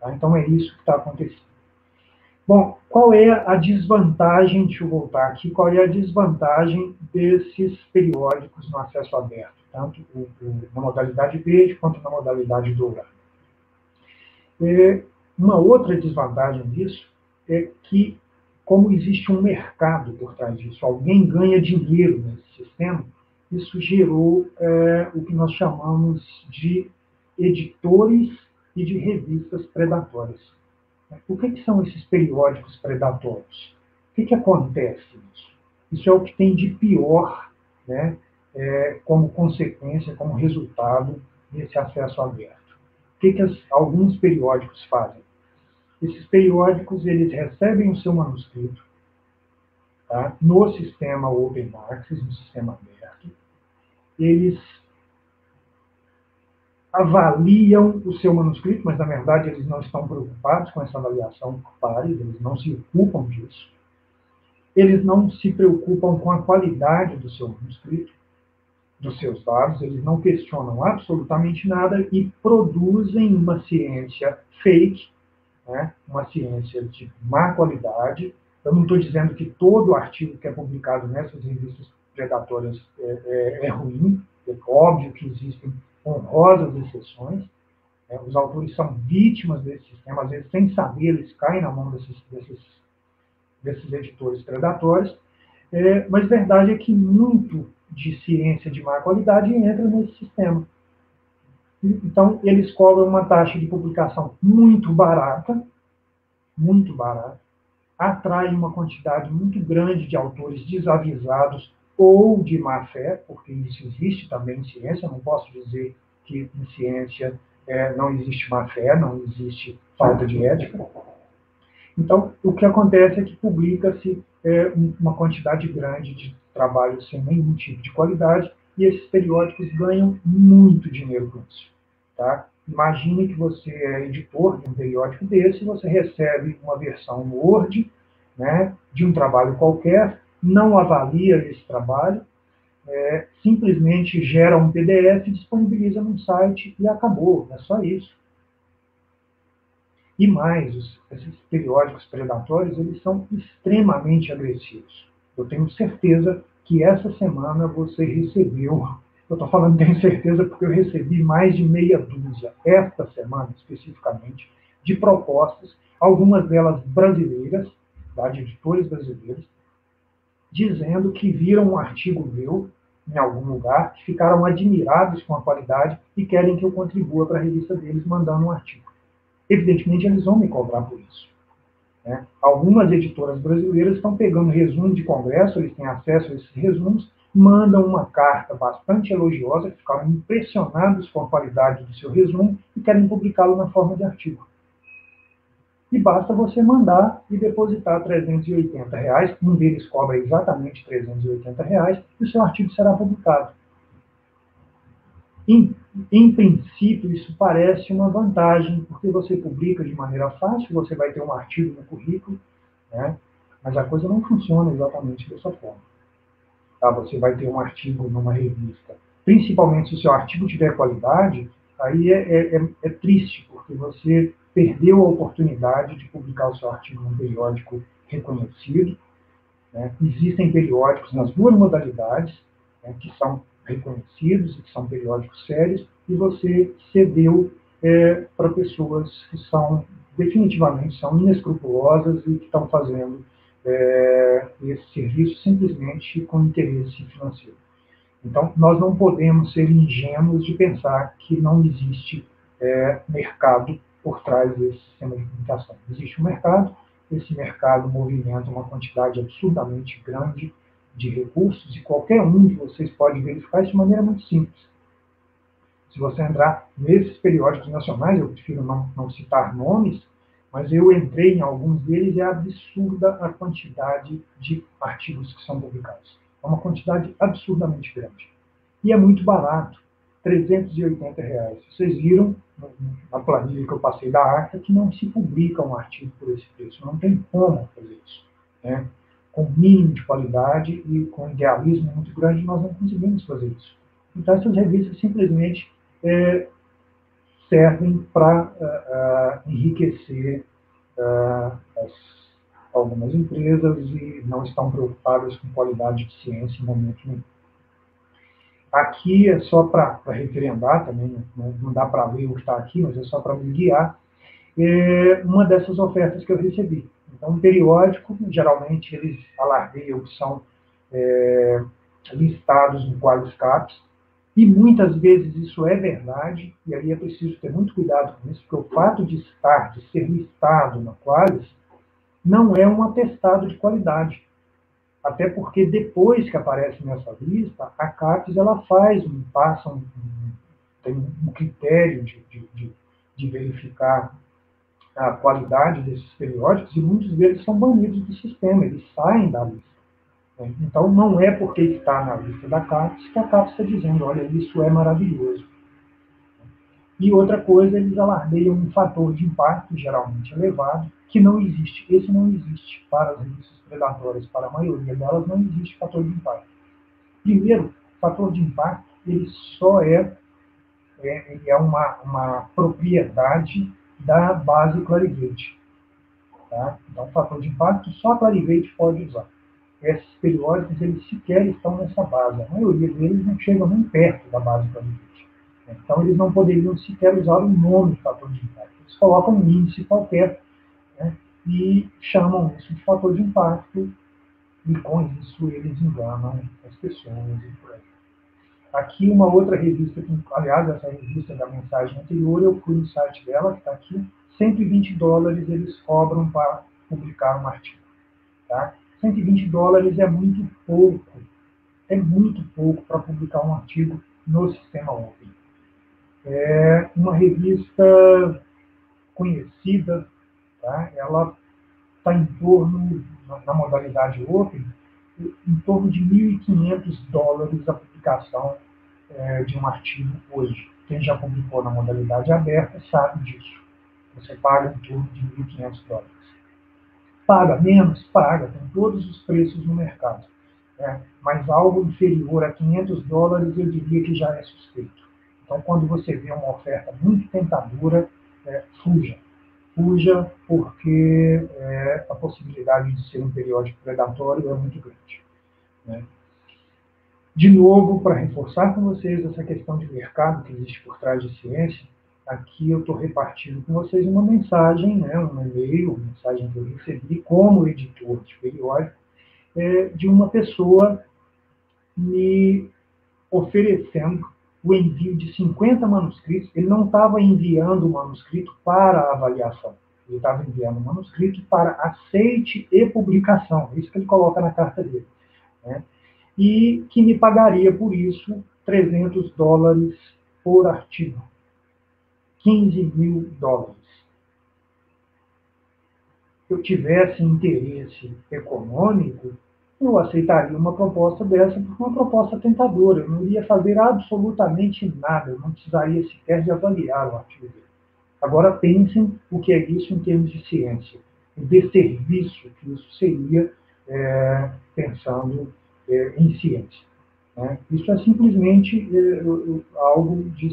Tá? Então, é isso que está acontecendo. Bom, qual é a desvantagem, deixa eu voltar aqui, qual é a desvantagem desses periódicos no acesso aberto, tanto na modalidade verde quanto na modalidade dourada? Uma outra desvantagem disso é que, como existe um mercado por trás disso, alguém ganha dinheiro nesse sistema, isso gerou o que nós chamamos de editores e de revistas predatórias. O que são esses periódicos predatórios? O que acontece nisso? Isso é o que tem de pior, né, como consequência, como resultado desse acesso aberto. O que alguns periódicos fazem? Esses periódicos, eles recebem o seu manuscrito, tá, no sistema Open Access, no sistema aberto. Eles avaliam o seu manuscrito, mas, na verdade, eles não estão preocupados com essa avaliação por pares, eles não se ocupam disso. Eles não se preocupam com a qualidade do seu manuscrito, dos seus dados, eles não questionam absolutamente nada e produzem uma ciência fake, né, uma ciência de má qualidade. Eu não estou dizendo que todo artigo que é publicado nessas revistas predatórias é ruim, é óbvio que existem honrosas exceções. Os autores são vítimas desse sistema, às vezes, sem saber, eles caem na mão desses editores predatórios. Mas a verdade é que muito de ciência de má qualidade entra nesse sistema. Então, eles cobram uma taxa de publicação muito barata, atrai uma quantidade muito grande de autores desavisados ou de má fé, porque isso existe também em ciência, não posso dizer que em ciência não existe má fé, não existe falta de ética. Então, o que acontece é que publica-se uma quantidade grande de trabalhos sem nenhum tipo de qualidade, e esses periódicos ganham muito dinheiro com isso. Tá? Imagine que você é editor de um periódico desse, você recebe uma versão no Word, né, de um trabalho qualquer, não avalia esse trabalho, simplesmente gera um PDF, disponibiliza no site e acabou, é só isso. E mais, esses periódicos predatórios, eles são extremamente agressivos. Eu tenho certeza que essa semana você recebeu, eu estou falando tenho certeza porque eu recebi mais de meia dúzia, esta semana especificamente, de propostas, algumas delas brasileiras, tá, de editores brasileiros, dizendo que viram um artigo meu em algum lugar, que ficaram admirados com a qualidade e querem que eu contribua para a revista deles mandando um artigo. Evidentemente, eles vão me cobrar por isso. Né? Algumas editoras brasileiras estão pegando resumo de congresso, eles têm acesso a esses resumos, mandam uma carta bastante elogiosa, que ficaram impressionados com a qualidade do seu resumo e querem publicá-lo na forma de artigo. E basta você mandar e depositar R$380, um deles cobra exatamente R$380, e o seu artigo será publicado. Em princípio, isso parece uma vantagem, porque você publica de maneira fácil, você vai ter um artigo no currículo, né? Mas a coisa não funciona exatamente dessa forma. Tá? Você vai ter um artigo numa revista, principalmente se o seu artigo tiver qualidade, aí é triste, porque você perdeu a oportunidade de publicar o seu artigo num periódico reconhecido. Né? Existem periódicos nas duas modalidades, né, que são reconhecidos e que são periódicos sérios, e você cedeu para pessoas que definitivamente são inescrupulosas e que estão fazendo esse serviço simplesmente com interesse financeiro. Então, nós não podemos ser ingênuos de pensar que não existe mercado por trás desse sistema de publicação. Existe um mercado, esse mercado movimenta uma quantidade absurdamente grande de recursos, e qualquer um de vocês pode verificar isso de maneira muito simples. Se você entrar nesses periódicos nacionais, eu prefiro não citar nomes, mas eu entrei em alguns deles e é absurda a quantidade de artigos que são publicados. É uma quantidade absurdamente grande. E é muito barato, R$380. Vocês viram na planilha que eu passei da ACTA que não se publica um artigo por esse preço. Não tem como fazer isso. Né? Com mínimo de qualidade e com idealismo muito grande, nós não conseguimos fazer isso. Então, essas revistas simplesmente servem para enriquecer algumas empresas e não estão preocupadas com qualidade de ciência em momento nenhum. Aqui é só para referendar também, não dá para ler o que está aqui, mas é só para me guiar, uma dessas ofertas que eu recebi. Então, um periódico, geralmente, eles alargeiam que são listados no Qualiscaps, e muitas vezes isso é verdade, e aí é preciso ter muito cuidado com isso, porque o fato de ser listado na Qualis, não é um atestado de qualidade. Até porque depois que aparece nessa lista, a CAPES ela tem um critério de verificar a qualidade desses periódicos, e muitos deles são banidos do sistema, eles saem da lista. Então, não é porque está na lista da CAPES que a CAPES está dizendo, olha, isso é maravilhoso. E outra coisa, eles alarmeiam um fator de impacto geralmente elevado, que não existe. Esse não existe para as revistas predatórias, para a maioria delas não existe fator de impacto. Primeiro, fator de impacto, ele só é uma propriedade da base Clarivate. Tá? Então, fator de impacto só a Clarivate pode usar. Esses periódicos, eles sequer estão nessa base. A maioria deles não chegam nem perto da base Clarivate. Então, eles não poderiam sequer usar o nome fator de impacto. Eles colocam um índice qualquer, né, e chamam isso de fator de impacto, e com isso eles enganam as pessoas e por aí. Aqui uma outra revista, aliás, essa revista da mensagem anterior, eu fui no site dela, que está aqui, $120 eles cobram para publicar um artigo. Tá? $120 é muito pouco para publicar um artigo no sistema Open. É uma revista conhecida, tá? Ela está em torno, na modalidade Open, em torno de $1.500 a publicação de um artigo hoje. Quem já publicou na modalidade aberta sabe disso. Você paga em torno de $1.500. Paga menos? Paga, tem todos os preços no mercado. Mas algo inferior a $500 eu diria que já é suspeito. Então, quando você vê uma oferta muito tentadora, fuja. Fuja porque a possibilidade de ser um periódico predatório é muito grande. Né? De novo, para reforçar com vocês essa questão de mercado que existe por trás de ciência, aqui eu estou repartindo com vocês uma mensagem, um e-mail, uma mensagem que eu recebi como editor de periódico, de uma pessoa me oferecendo o envio de 50 manuscritos. Ele não estava enviando o manuscrito para avaliação, ele estava enviando o manuscrito para aceite e publicação, é isso que ele coloca na carta dele. Né? E que me pagaria por isso $300 por artigo. $15.000. Se eu tivesse interesse econômico, eu aceitaria uma proposta dessa, porque é uma proposta tentadora. Eu não iria fazer absolutamente nada, eu não precisaria sequer de avaliar o artigo dele. Agora pensem o que é isso em termos de ciência, o desserviço que isso seria pensando em ciência. Né? Isso é simplesmente algo de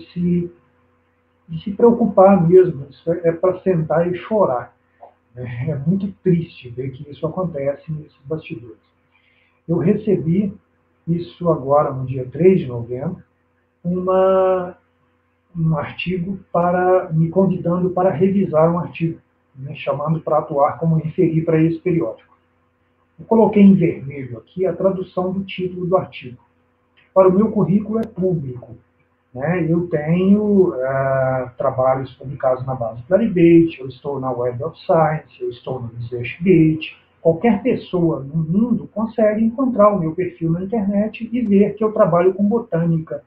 se preocupar mesmo, isso é para sentar e chorar. É muito triste ver que isso acontece nesses bastidores. Eu recebi isso agora, no dia 3 de novembro, um artigo me convidando para revisar um artigo, me chamando para atuar como referir para esse periódico. Eu coloquei em vermelho aqui a tradução do título do artigo. Para o meu currículo é público. Né? Eu tenho trabalhos publicados na base Clarivate, eu estou na Web of Science, eu estou no ResearchGate. Qualquer pessoa no mundo consegue encontrar o meu perfil na internet e ver que eu trabalho com botânica,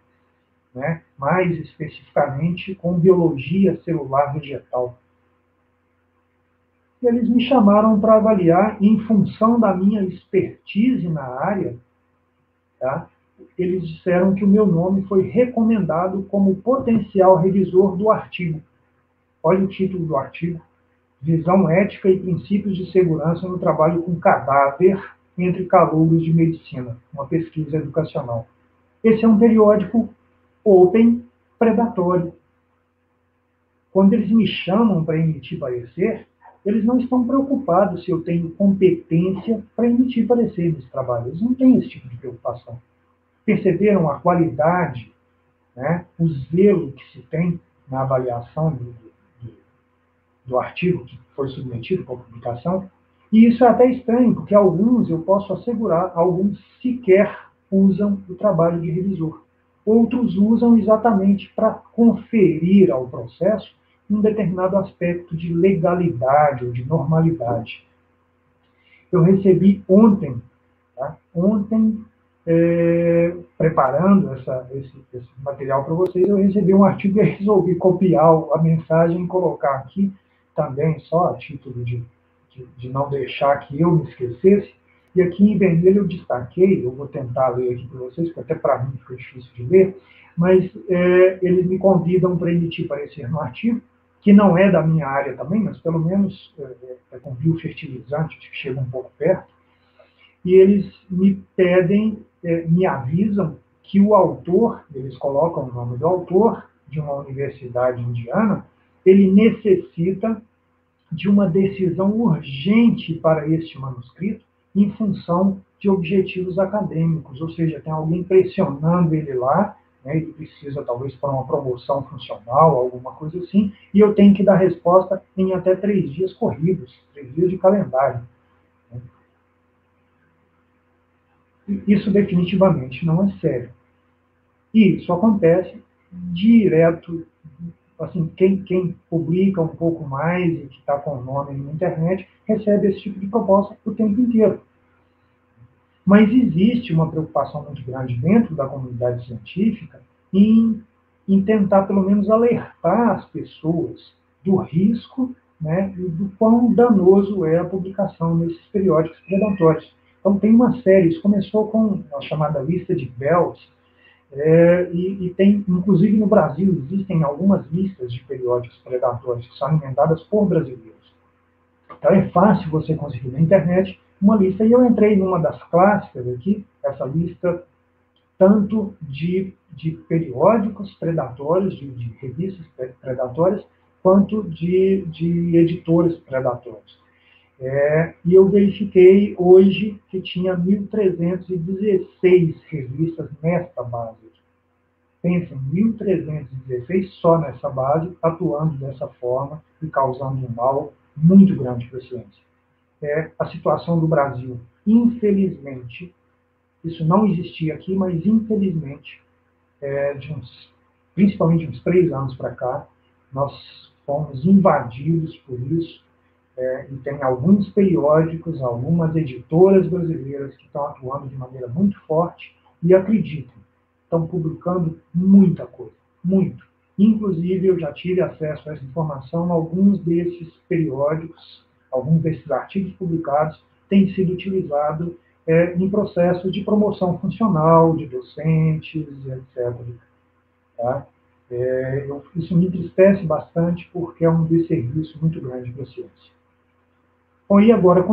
né? Mais especificamente com biologia celular vegetal. E eles me chamaram para avaliar, em função da minha expertise na área, tá? Eles disseram que o meu nome foi recomendado como potencial revisor do artigo. Olha o título do artigo. Visão ética e princípios de segurança no trabalho com cadáver entre calouros de medicina, uma pesquisa educacional. Esse é um periódico open predatório. Quando eles me chamam para emitir parecer, eles não estão preocupados se eu tenho competência para emitir parecer nesse trabalho. Eles não têm esse tipo de preocupação. Perceberam a qualidade, né, o zelo que se tem na avaliação do artigo que foi submetido para publicação? E isso é até estranho, porque alguns, eu posso assegurar, alguns sequer usam o trabalho de revisor. Outros usam exatamente para conferir ao processo um determinado aspecto de legalidade ou de normalidade. Eu recebi ontem, tá? Ontem, preparando esse material para vocês, eu recebi um artigo e resolvi copiar a mensagem e colocar aqui também, só a título de não deixar que eu me esquecesse. E aqui em vermelho eu destaquei, eu vou tentar ler aqui para vocês, porque até para mim fica difícil de ler, mas eles me convidam para emitir parecer no artigo, que não é da minha área também, mas pelo menos é com biofertilizante, que chega um pouco perto, e eles me pedem, me avisam que o autor, eles colocam o nome do autor, de uma universidade indiana, ele necessita de uma decisão urgente para este manuscrito em função de objetivos acadêmicos, ou seja, tem alguém pressionando ele lá, né, ele precisa talvez para uma promoção funcional, alguma coisa assim, e eu tenho que dar resposta em até 3 dias corridos, 3 dias de calendário. Isso definitivamente não é sério. E isso acontece direto, assim, quem publica um pouco mais e que está com o nome na internet, recebe esse tipo de proposta o tempo inteiro. Mas existe uma preocupação muito grande dentro da comunidade científica em tentar, pelo menos, alertar as pessoas do risco, né, e do quão danoso é a publicação nesses periódicos predatórios. Então, tem uma série, isso começou com a chamada lista de Bells, e tem, inclusive no Brasil, existem algumas listas de periódicos predatórios que são alimentadas por brasileiros. Então é fácil você conseguir na internet uma lista, e eu entrei numa das clássicas aqui, essa lista tanto de periódicos predatórios, de revistas predatórias, quanto de editores predatórios. E eu verifiquei hoje que tinha 1.316 revistas nesta base. Pensem, 1.316 só nessa base, atuando dessa forma e causando um mal muito grande para a ciência. A situação do Brasil, infelizmente, isso não existia aqui, mas infelizmente, principalmente de uns 3 anos para cá, nós fomos invadidos por isso. E tem alguns periódicos, algumas editoras brasileiras que estão atuando de maneira muito forte e acreditem, estão publicando muita coisa, muito. Inclusive, eu já tive acesso a essa informação, alguns desses periódicos, alguns desses artigos publicados têm sido utilizados em processos de promoção funcional, de docentes, etc. Tá? Isso me entristece bastante porque é um desserviço muito grande para a ciência. Bom, e agora, o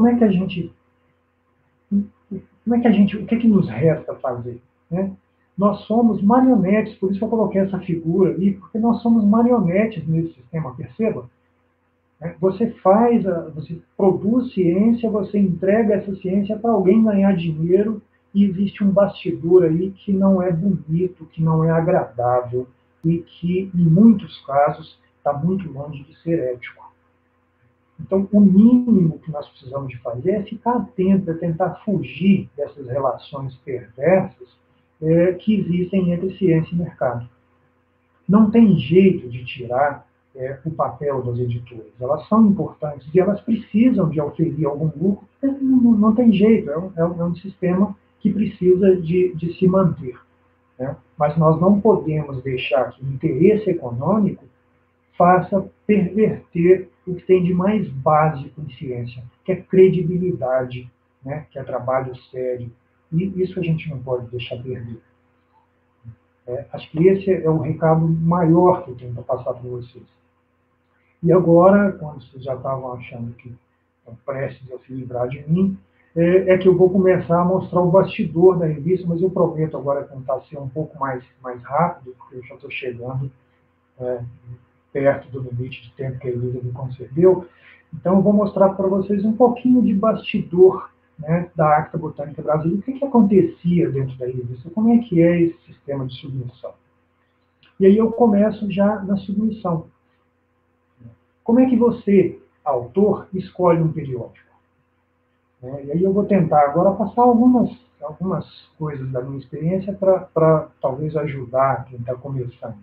que nos resta fazer? Né? Nós somos marionetes, por isso eu coloquei essa figura ali, porque nós somos marionetes nesse sistema, perceba? Você você produz ciência, você entrega essa ciência para alguém ganhar dinheiro, e existe um bastidor aí que não é bonito, que não é agradável, e que, em muitos casos, está muito longe de ser ético. Então, o mínimo que nós precisamos de fazer é ficar atento, é tentar fugir dessas relações perversas que existem entre ciência e mercado. Não tem jeito de tirar o papel das editoras. Elas são importantes e elas precisam de oferir algum lucro, porque não tem jeito, é um sistema que precisa de se manter. Né? Mas nós não podemos deixar que o interesse econômico faça perverter o que tem de mais básico em ciência, que é credibilidade, né? Que é trabalho sério. E isso a gente não pode deixar perder. Acho que esse é o recado maior que eu tenho para passar para vocês. E agora, quando vocês já estavam achando que estão prestes a se livrar de mim, é que eu vou começar a mostrar o bastidor da revista, mas eu prometo agora tentar ser um pouco mais rápido, porque eu já estou chegando perto do limite de tempo que a Elisa me concedeu. Então, eu vou mostrar para vocês um pouquinho de bastidor, né, da Acta Botânica Brasileira, o que acontecia dentro da revista, como é que é esse sistema de submissão. E aí eu começo já na submissão. Como é que você, autor, escolhe um periódico? E aí eu vou tentar agora passar algumas coisas da minha experiência para talvez ajudar quem está começando.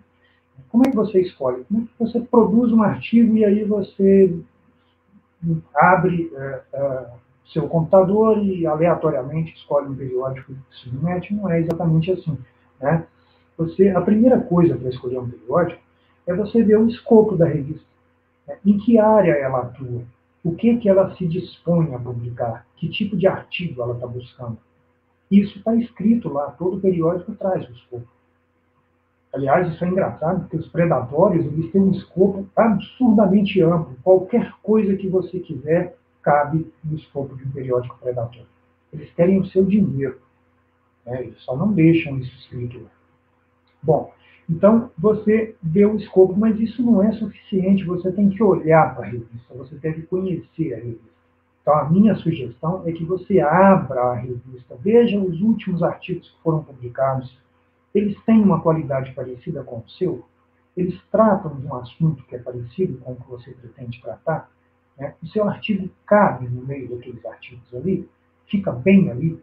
Como é que você escolhe? Como é que você produz um artigo e aí você abre seu computador e aleatoriamente escolhe um periódico que submete? Não é exatamente assim, né? A primeira coisa para escolher um periódico é você ver o escopo da revista, né? Em que área ela atua, o que ela se dispõe a publicar, que tipo de artigo ela está buscando. Isso está escrito lá, todo periódico traz o escopo. Aliás, isso é engraçado, porque os predatórios eles têm um escopo absurdamente amplo. Qualquer coisa que você quiser cabe no escopo de um periódico predatório. Eles querem o seu dinheiro, né? Eles só não deixam isso escrito lá. Bom, então você vê o escopo, mas isso não é suficiente. Você tem que olhar para a revista, você deve conhecer a revista. Então, a minha sugestão é que você abra a revista, veja os últimos artigos que foram publicados. Eles têm uma qualidade parecida com o seu? Eles tratam de um assunto que é parecido com o que você pretende tratar? Né? O seu artigo cabe no meio daqueles artigos ali? Fica bem ali?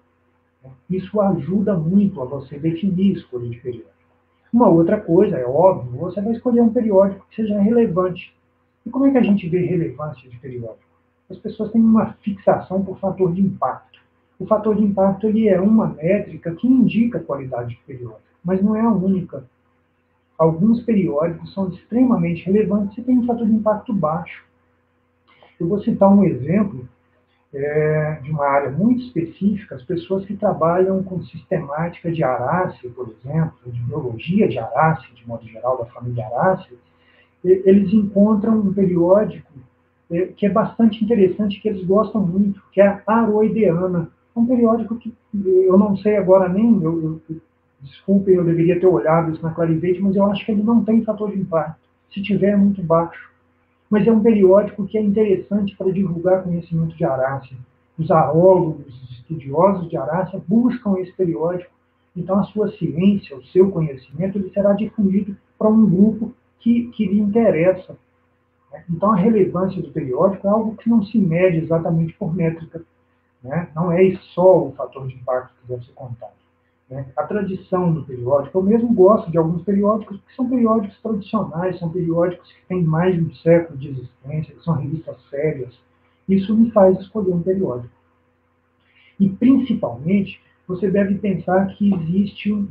Né? Isso ajuda muito a você definir a escolha de periódico. Uma outra coisa, é óbvio, você vai escolher um periódico que seja relevante. E como é que a gente vê relevância de periódico? As pessoas têm uma fixação por fator de impacto. O fator de impacto ele é uma métrica que indica a qualidade de periódico, mas não é a única. Alguns periódicos são extremamente relevantes e têm um fator de impacto baixo. Eu vou citar um exemplo de uma área muito específica, as pessoas que trabalham com sistemática de Arácea, por exemplo, de biologia de Arácea, de modo geral, da família Arácea, eles encontram um periódico que é bastante interessante, que eles gostam muito, que é a Aroideana. É um periódico que eu não sei agora nem, desculpem, eu deveria ter olhado isso na Clarivate, mas eu acho que ele não tem fator de impacto. Se tiver, é muito baixo. Mas é um periódico que é interessante para divulgar conhecimento de Arácea. Os aólogos, os estudiosos de Arácea buscam esse periódico, então a sua ciência, o seu conhecimento, ele será difundido para um grupo que lhe interessa. Então a relevância do periódico é algo que não se mede exatamente por métrica, né? Não é só o fator de impacto que deve ser contado. A tradição do periódico, eu mesmo gosto de alguns periódicos que são periódicos tradicionais, são periódicos que têm mais de um século de existência, que são revistas sérias. Isso me faz escolher um periódico. E, principalmente, você deve pensar que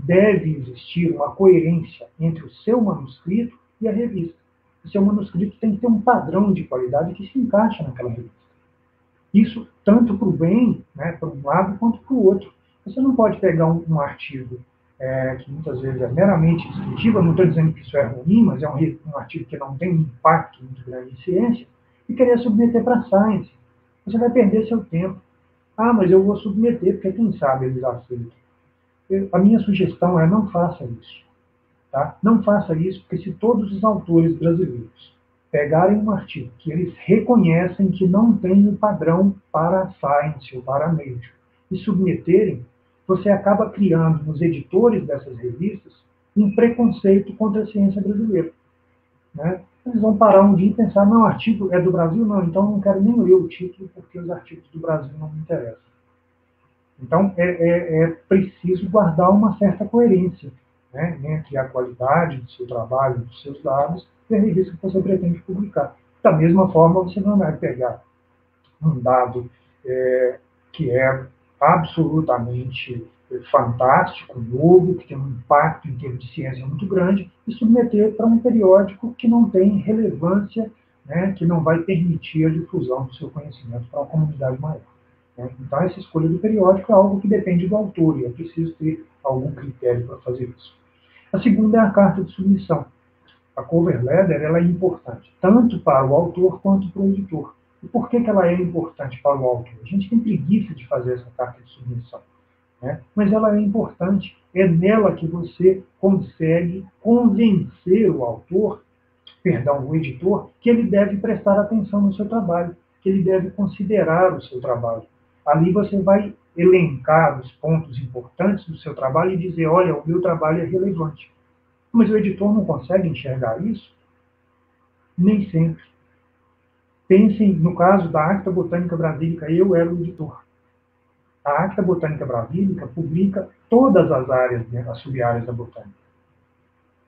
deve existir uma coerência entre o seu manuscrito e a revista. O seu manuscrito tem que ter um padrão de qualidade que se encaixa naquela revista. Isso tanto para o bem, né, para um lado, quanto para o outro. Você não pode pegar um artigo que muitas vezes é meramente descritivo, eu não estou dizendo que isso é ruim, mas é um artigo que não tem um impacto muito grande em ciência, e querer submeter para a Science. Você vai perder seu tempo. Ah, mas eu vou submeter, porque quem sabe eles aceitam. A minha sugestão é não faça isso. Tá? Não faça isso, porque se todos os autores brasileiros pegarem um artigo que eles reconhecem que não tem o padrão para a Science ou para a Nature e submeterem, você acaba criando nos editores dessas revistas um preconceito contra a ciência brasileira. Né? Eles vão parar um dia e pensar, não, o artigo é do Brasil? Não, então não quero nem ler o título, porque os artigos do Brasil não me interessam. Então, é preciso guardar uma certa coerência, né, entre a qualidade do seu trabalho, dos seus dados, e a revista que você pretende publicar. Da mesma forma, você não vai pegar um dado que é absolutamente fantástico, novo, que tem um impacto em termos de ciência muito grande, e submeter para um periódico que não tem relevância, né, que não vai permitir a difusão do seu conhecimento para uma comunidade maior. Então, essa escolha do periódico é algo que depende do autor, e é preciso ter algum critério para fazer isso. A segunda é a carta de submissão. A cover letter ela é importante, tanto para o autor quanto para o editor. E por que ela é importante para o autor? A gente tem preguiça de fazer essa carta de submissão, né? Mas ela é importante. É nela que você consegue convencer o autor, o editor, que ele deve prestar atenção no seu trabalho. que ele deve considerar o seu trabalho. Ali você vai elencar os pontos importantes do seu trabalho e dizer, olha, o meu trabalho é relevante. Mas o editor não consegue enxergar isso? Nem sempre. Pensem no caso da Acta Botânica Brasílica, eu era o editor. A Acta Botânica Brasílica publica todas as áreas, as sub-áreas da botânica.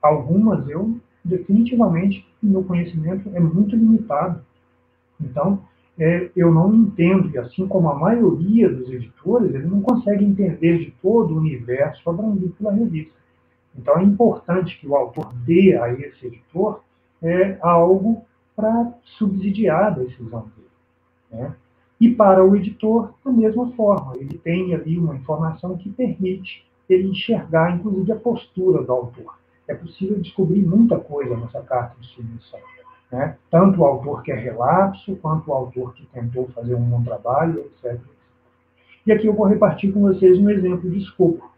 Algumas eu, definitivamente, meu conhecimento é muito limitado. Então, eu não entendo, e assim como a maioria dos editores, eles não conseguem entender de todo o universo abrangido pela revista. Então, é importante que o autor dê a esse editor algo para subsidiar a decisão dele, né? E para o editor, da mesma forma, ele tem ali uma informação que permite ele enxergar, inclusive, a postura do autor. É possível descobrir muita coisa nessa carta de submissão, né? Tanto o autor que é relapso, quanto o autor que tentou fazer um bom trabalho, etc. E aqui eu vou repartir com vocês um exemplo de escopo.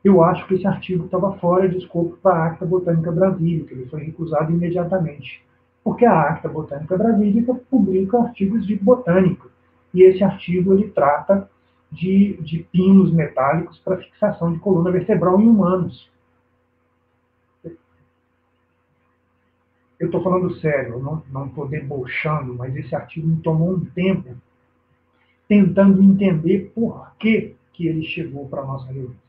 Eu acho que esse artigo estava fora de escopo para a Acta Botânica Brasílica, ele foi recusado imediatamente, porque a Acta Botânica Brasílica publica artigos de botânica, e esse artigo ele trata de pinos metálicos para fixação de coluna vertebral em humanos. Eu estou falando sério, eu não estou debochando, mas esse artigo me tomou um tempo tentando entender por que ele chegou para a nossa revista.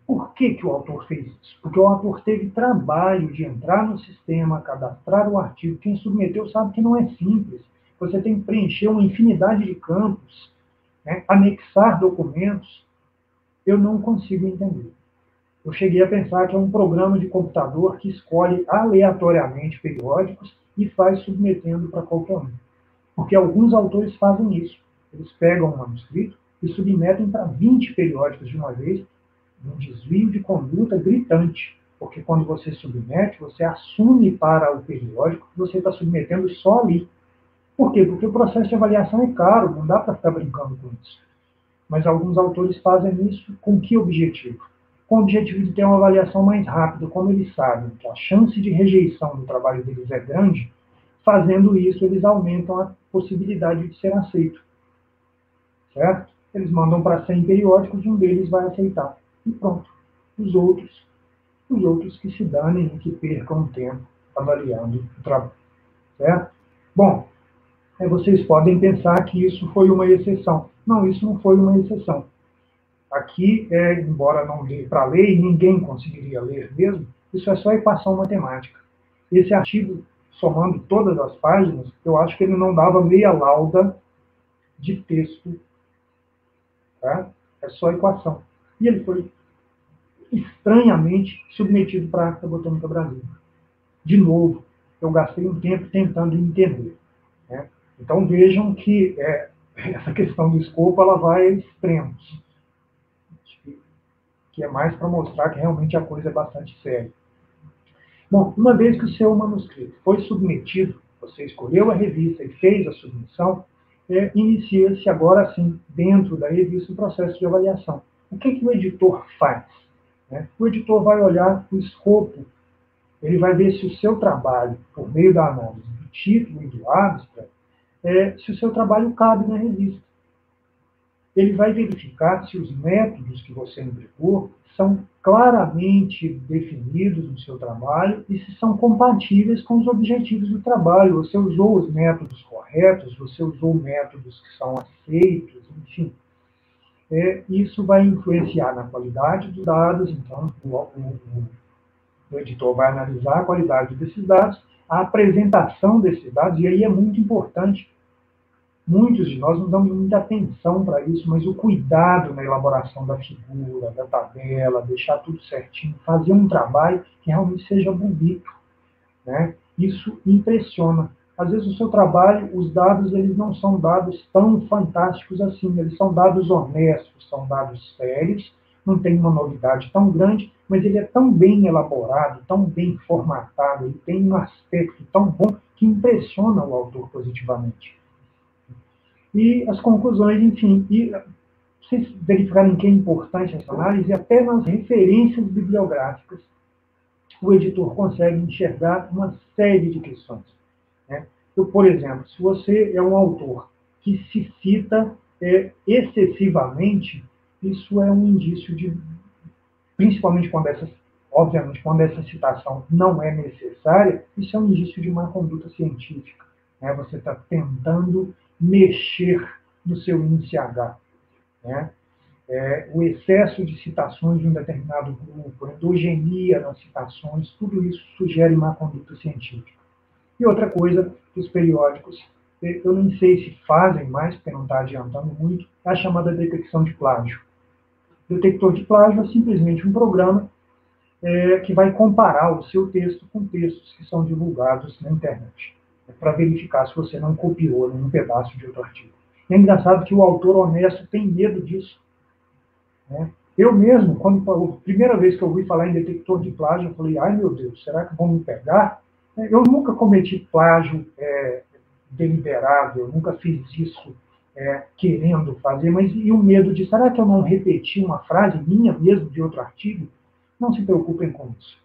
Por que o autor fez isso? Porque o autor teve trabalho de entrar no sistema, cadastrar o artigo. Quem submeteu sabe que não é simples. Você tem que preencher uma infinidade de campos, né? Anexar documentos. Eu não consigo entender. Eu cheguei a pensar que é um programa de computador que escolhe aleatoriamente periódicos e faz submetendo para qualquer um. Porque alguns autores fazem isso. Eles pegam um manuscrito e submetem para 20 periódicos de uma vez, um desvio de conduta gritante, porque quando você submete, você assume para o periódico que você está submetendo só ali. Por quê? Porque o processo de avaliação é caro, não dá para ficar brincando com isso. Mas alguns autores fazem isso com que objetivo? Com o objetivo de ter uma avaliação mais rápida, como eles sabem que a chance de rejeição do trabalho deles é grande, fazendo isso, eles aumentam a possibilidade de ser aceito. Certo? Eles mandam para 100 periódicos, um deles vai aceitar. E pronto. Os outros que se danem e que percam tempo avaliando o trabalho. Certo? Bom, vocês podem pensar que isso foi uma exceção. Não, isso não foi uma exceção. Aqui, embora não dê para ler, e ninguém conseguiria ler mesmo, isso é só equação matemática. Esse artigo, somando todas as páginas, eu acho que ele não dava meia lauda de texto. Tá? É só equação. E ele foi estranhamente submetido para a Acta Botânica Brasílica. De novo, eu gastei um tempo tentando entender, né? Então vejam que essa questão do escopo ela vai a extremos, que é mais para mostrar que realmente a coisa é bastante séria. Bom, uma vez que o seu manuscrito foi submetido, você escolheu a revista e fez a submissão, inicia-se agora sim, dentro da revista, o processo de avaliação. O que o editor faz? O editor vai olhar o escopo, ele vai ver se o seu trabalho, por meio da análise do título e do abstract, se o seu trabalho cabe na revista. Ele vai verificar se os métodos que você empregou são claramente definidos no seu trabalho e se são compatíveis com os objetivos do trabalho. Você usou os métodos corretos, você usou métodos que são aceitos, enfim. Isso vai influenciar na qualidade dos dados, então o editor vai analisar a qualidade desses dados, a apresentação desses dados, e aí é muito importante. Muitos de nós não damos muita atenção para isso, mas o cuidado na elaboração da figura, da tabela, deixar tudo certinho, fazer um trabalho que realmente seja bonito, né? Isso impressiona. Às vezes o seu trabalho, os dados, eles não são dados tão fantásticos assim, eles são dados honestos, são dados sérios, não tem uma novidade tão grande, mas ele é tão bem elaborado, tão bem formatado, ele tem um aspecto tão bom que impressiona o autor positivamente. E as conclusões, enfim, e vocês verificarem que é importante essa análise, até nas referências bibliográficas, o editor consegue enxergar uma série de questões, né? por exemplo, se você é um autor que se cita excessivamente, isso é um indício de, principalmente obviamente, quando essa citação não é necessária, isso é um indício de má conduta científica, né? Você está tentando mexer no seu índice H, né? O excesso de citações de um determinado grupo, a endogenia nas citações, tudo isso sugere má conduta científica. E outra coisa, os periódicos, eu nem sei se fazem mais, porque não está adiantando muito, é a chamada detecção de plágio. O detector de plágio é simplesmente um programa que vai comparar o seu texto com textos que são divulgados na internet, para verificar se você não copiou nenhum pedaço de outro artigo. E é engraçado que o autor honesto tem medo disso, né? Eu mesmo, a primeira vez que eu ouvi falar em detector de plágio, eu falei, ai meu Deus, será que vão me pegar? Eu nunca cometi plágio deliberado, eu nunca fiz isso querendo fazer, mas e o medo de, será que eu não repeti uma frase minha mesmo de outro artigo? Não se preocupem com isso.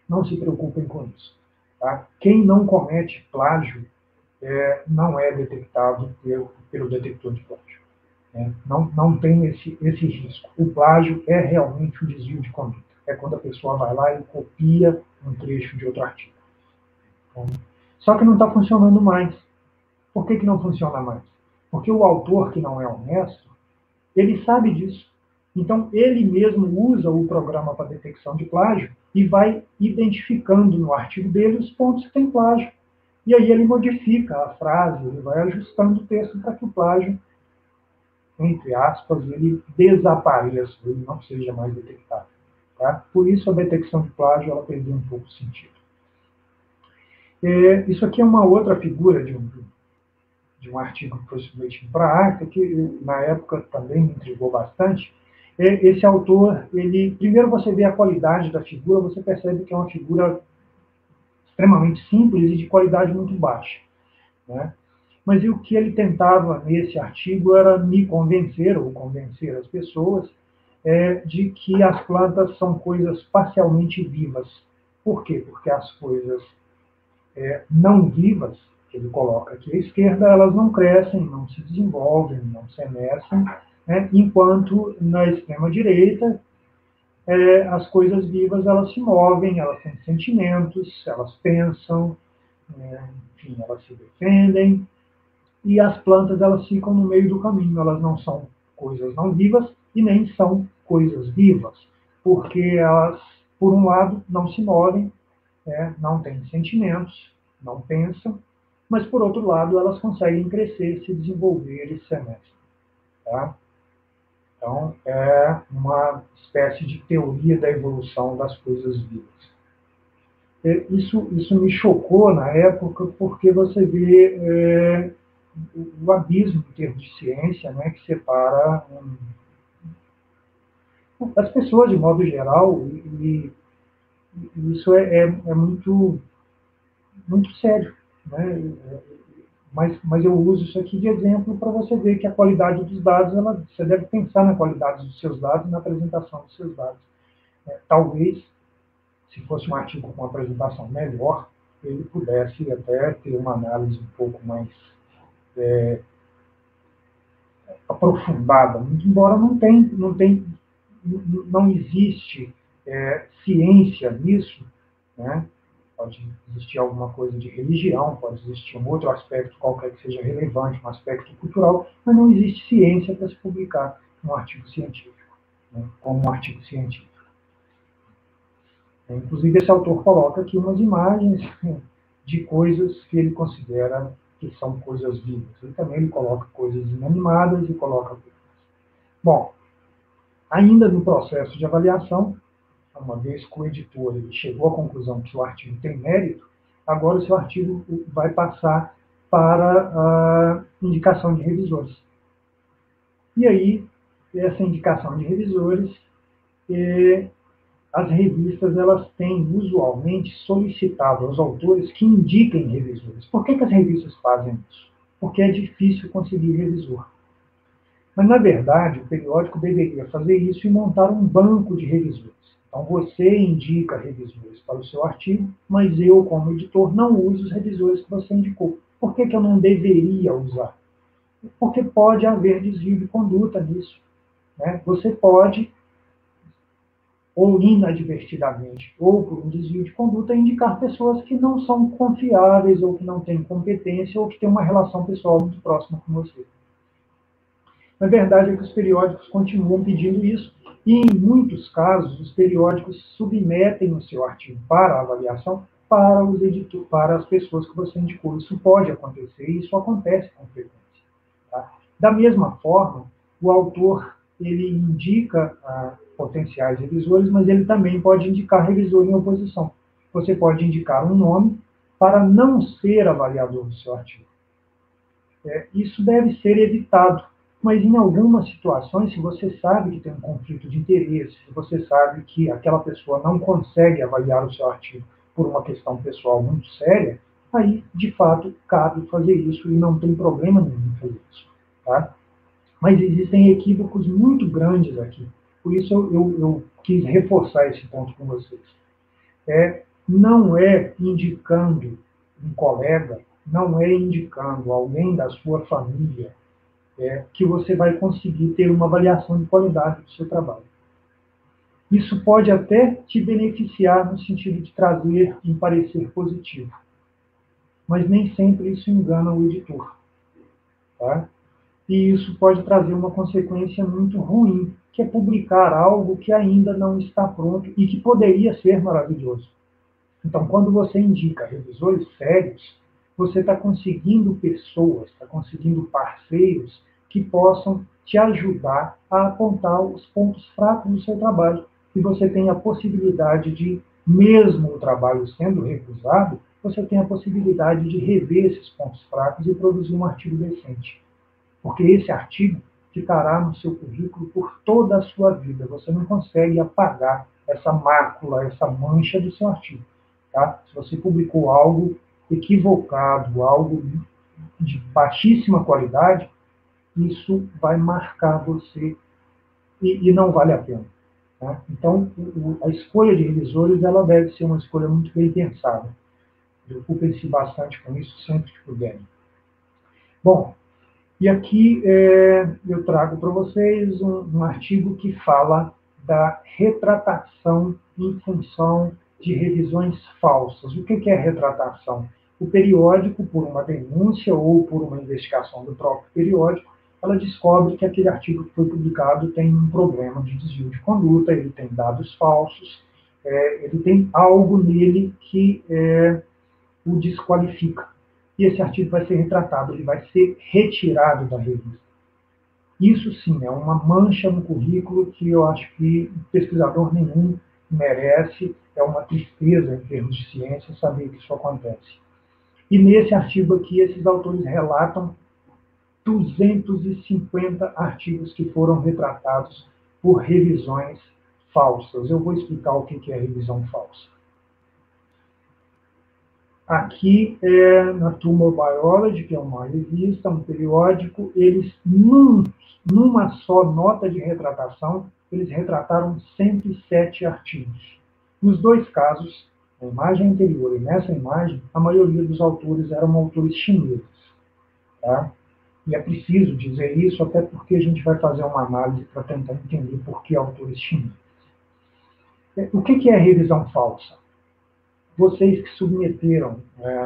Não se preocupem com isso. Tá? Quem não comete plágio não é detectado pelo detector de plágio. Não tem esse risco. O plágio é realmente um desvio de conduta. É quando a pessoa vai lá e copia um trecho de outro artigo. Só que não está funcionando mais. Por que não funciona mais? Porque o autor que não é honesto, ele sabe disso. Então, ele mesmo usa o programa para detecção de plágio e vai identificando no artigo dele os pontos que tem plágio. E aí ele modifica a frase, ele vai ajustando o texto para que o plágio, entre aspas, ele desapareça, ele não seja mais detectado. Tá? Por isso, a detecção de plágio ela perdeu um pouco de sentido. Isso aqui é uma outra figura de um artigo que foi submetido para a ACTA, que na época também me intrigou bastante. Esse autor, primeiro você vê a qualidade da figura, você percebe que é uma figura extremamente simples e de qualidade muito baixa, né? Mas o que ele tentava nesse artigo era me convencer, ou convencer as pessoas, de que as plantas são coisas parcialmente vivas. Por quê? Porque as coisas não vivas, que ele coloca aqui à esquerda, elas não crescem, não se desenvolvem, não se emergem, né? Enquanto na extrema-direita, as coisas vivas elas se movem, elas têm sentimentos, elas pensam, enfim, elas se defendem, e as plantas elas ficam no meio do caminho, elas não são coisas não vivas e nem são coisas vivas, porque elas, por um lado, não se movem, não têm sentimentos, não pensam, mas, por outro lado, elas conseguem crescer, se desenvolver e se emergem. Tá? Então, é uma espécie de teoria da evolução das coisas vivas. Isso me chocou na época, porque você vê o abismo em termos de ciência, né, que separa as pessoas, de modo geral, e isso é muito, muito sério, né? Mas eu uso isso aqui de exemplo para você ver que a qualidade dos dados, você deve pensar na qualidade dos seus dados e na apresentação dos seus dados. Talvez, se fosse um artigo com uma apresentação melhor, ele pudesse até ter uma análise um pouco mais aprofundada, embora não existe ciência nisso, né? Pode existir alguma coisa de religião, pode existir um outro aspecto qualquer que seja relevante, um aspecto cultural, mas não existe ciência para se publicar um artigo científico, né, como um artigo científico. Inclusive, esse autor coloca aqui umas imagens de coisas que ele considera que são coisas vivas. E também ele coloca coisas inanimadas e coloca... Bom, ainda no processo de avaliação, uma vez que o editor ele chegou à conclusão que o artigo tem mérito, agora o seu artigo vai passar para a indicação de revisores. E aí, essa indicação de revisores, as revistas elas têm usualmente solicitado aos autores que indiquem revisores. Por que as revistas fazem isso? Porque é difícil conseguir revisor. Mas, na verdade, o periódico deveria fazer isso e montar um banco de revisores. Então, você indica revisores para o seu artigo, mas eu, como editor, não uso os revisores que você indicou. Por que eu não deveria usar? Porque pode haver desvio de conduta nisso, né? Você pode, ou inadvertidamente, ou por um desvio de conduta, indicar pessoas que não são confiáveis, ou que não têm competência, ou que têm uma relação pessoal muito próxima com você. Na verdade, é que os periódicos continuam pedindo isso, e em muitos casos, os periódicos submetem o seu artigo para avaliação para os editores, para as pessoas que você indicou. Isso pode acontecer, e isso acontece com frequência. Tá? Da mesma forma, o autor ele indica potenciais revisores, mas ele também pode indicar revisor em oposição. Você pode indicar um nome para não ser avaliador do seu artigo. Isso deve ser evitado, mas em algumas situações, se você sabe que tem um conflito de interesse, se você sabe que aquela pessoa não consegue avaliar o seu artigo por uma questão pessoal muito séria, aí, de fato, cabe fazer isso e não tem problema nenhum em fazer isso. Tá? Mas existem equívocos muito grandes aqui. Por isso eu quis reforçar esse ponto com vocês. Não é indicando um colega, não é indicando alguém da sua família que você vai conseguir ter uma avaliação de qualidade do seu trabalho. Isso pode até te beneficiar no sentido de trazer um parecer positivo, mas nem sempre isso engana o editor. Tá? E isso pode trazer uma consequência muito ruim, que é publicar algo que ainda não está pronto e que poderia ser maravilhoso. Então, quando você indica revisores sérios, você está conseguindo pessoas, está conseguindo parceiros que possam te ajudar a apontar os pontos fracos do seu trabalho. E você tem a possibilidade de, mesmo o trabalho sendo recusado, você tem a possibilidade de rever esses pontos fracos e produzir um artigo decente. Porque esse artigo ficará no seu currículo por toda a sua vida. Você não consegue apagar essa mácula, essa mancha do seu artigo. Tá? Se você publicou algo equivocado, algo de baixíssima qualidade, isso vai marcar você e não vale a pena. Tá? Então, a escolha de revisores ela deve ser uma escolha muito bem pensada. Preocupem-se bastante com isso sempre que puderem. Bom, e aqui eu trago para vocês um artigo que fala da retratação em função de revisões falsas. O que é retratação? O periódico, por uma denúncia ou por uma investigação do próprio periódico, ela descobre que aquele artigo que foi publicado tem um problema de desvio de conduta, ele tem dados falsos, ele tem algo nele que o desqualifica. E esse artigo vai ser retratado, ele vai ser retirado da revista. Isso sim é uma mancha no currículo que eu acho que pesquisador nenhum merece, é uma tristeza em termos de ciência saber que isso acontece. E nesse artigo aqui, esses autores relatam 250 artigos que foram retratados por revisões falsas. Eu vou explicar o que é revisão falsa. Aqui, na Tumor Biology, que é uma revista, um periódico, eles, numa só nota de retratação, eles retrataram 107 artigos. Nos dois casos, na imagem anterior e nessa imagem, a maioria dos autores eram autores chineses. Tá? E é preciso dizer isso, até porque a gente vai fazer uma análise para tentar entender por que autores chineses. O que é revisão falsa? Vocês que submeteram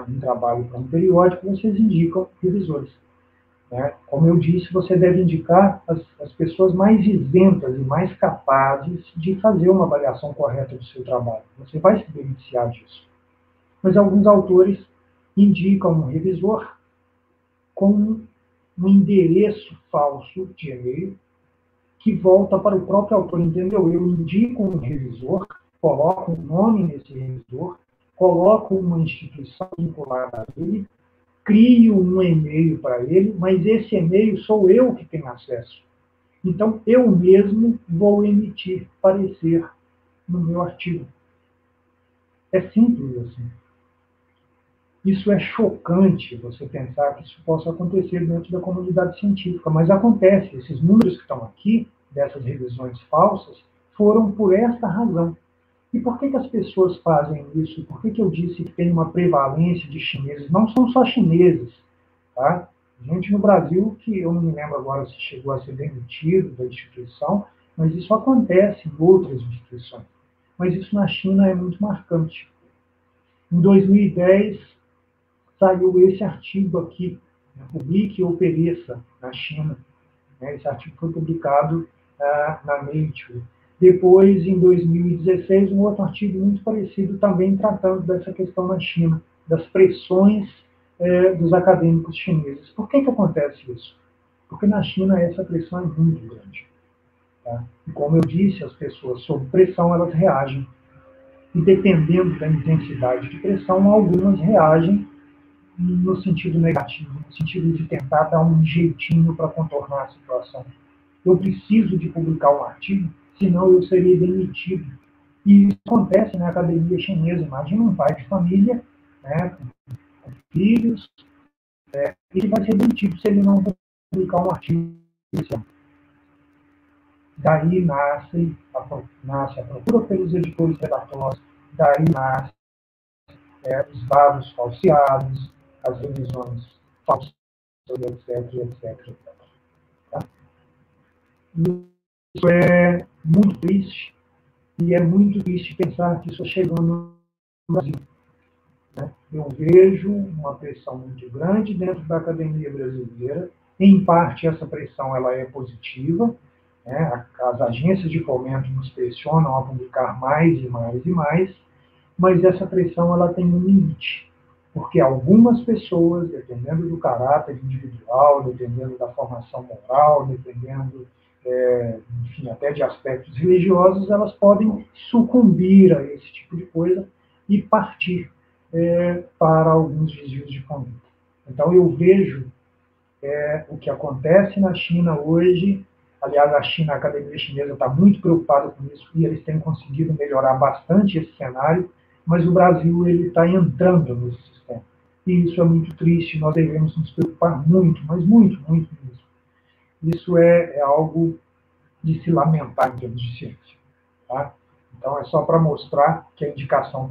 um trabalho para um periódico, vocês indicam revisores. Né? Como eu disse, você deve indicar as pessoas mais isentas e mais capazes de fazer uma avaliação correta do seu trabalho. Você vai se beneficiar disso. Mas alguns autores indicam um revisor com um endereço falso de e-mail que volta para o próprio autor, entendeu? Eu indico um revisor, coloco um nome nesse revisor, coloco uma instituição vinculada a ele, crio um e-mail para ele, mas esse e-mail sou eu que tenho acesso. Então, eu mesmo vou emitir parecer no meu artigo. É simples assim. Isso é chocante, você pensar que isso possa acontecer dentro da comunidade científica, mas acontece. Esses números que estão aqui, dessas revisões falsas, foram por essa razão. E por que as pessoas fazem isso? Por que eu disse que tem uma prevalência de chineses? Não são só chineses, tá? Gente no Brasil, que eu não me lembro agora se chegou a ser demitido da instituição, mas isso acontece em outras instituições. Mas isso na China é muito marcante. Em 2010, saiu esse artigo aqui, Publique ou Pereça, na China. Esse artigo foi publicado na Nature. Depois, em 2016, um outro artigo muito parecido, também tratando dessa questão na China, das pressões dos acadêmicos chineses. Por que acontece isso? Porque na China essa pressão é muito grande. Tá? E como eu disse, as pessoas sob pressão, elas reagem. E dependendo da intensidade de pressão, algumas reagem no sentido negativo, no sentido de tentar dar um jeitinho para contornar a situação. Eu preciso de publicar um artigo, senão eu seria demitido. E isso acontece na academia chinesa. Imagina um pai de família, né, com filhos, ele vai ser demitido se ele não publicar um artigo. Daí nasce a procura pelos editores redatórios, daí nasce os dados falseados, as revisões falsas, etc. Tá? Isso é muito triste, e é muito triste pensar que isso está chegando no Brasil. Né? Eu vejo uma pressão muito grande dentro da academia brasileira. Em parte, essa pressão ela é positiva. Né? As agências de fomento nos pressionam a publicar mais e mais e mais, mas essa pressão ela tem um limite. Porque algumas pessoas, dependendo do caráter individual, dependendo da formação moral, dependendo, enfim, até de aspectos religiosos, elas podem sucumbir a esse tipo de coisa e partir para alguns desvios de conduta. Então, eu vejo o que acontece na China hoje. Aliás, a academia chinesa está muito preocupada com isso e eles têm conseguido melhorar bastante esse cenário, mas o Brasil ele está entrando nesse sistema. E isso é muito triste, nós devemos nos preocupar muito, mas muito, muito mesmo. Isso é algo de se lamentar em termos de ciência. Tá? Então, é só para mostrar que a indicação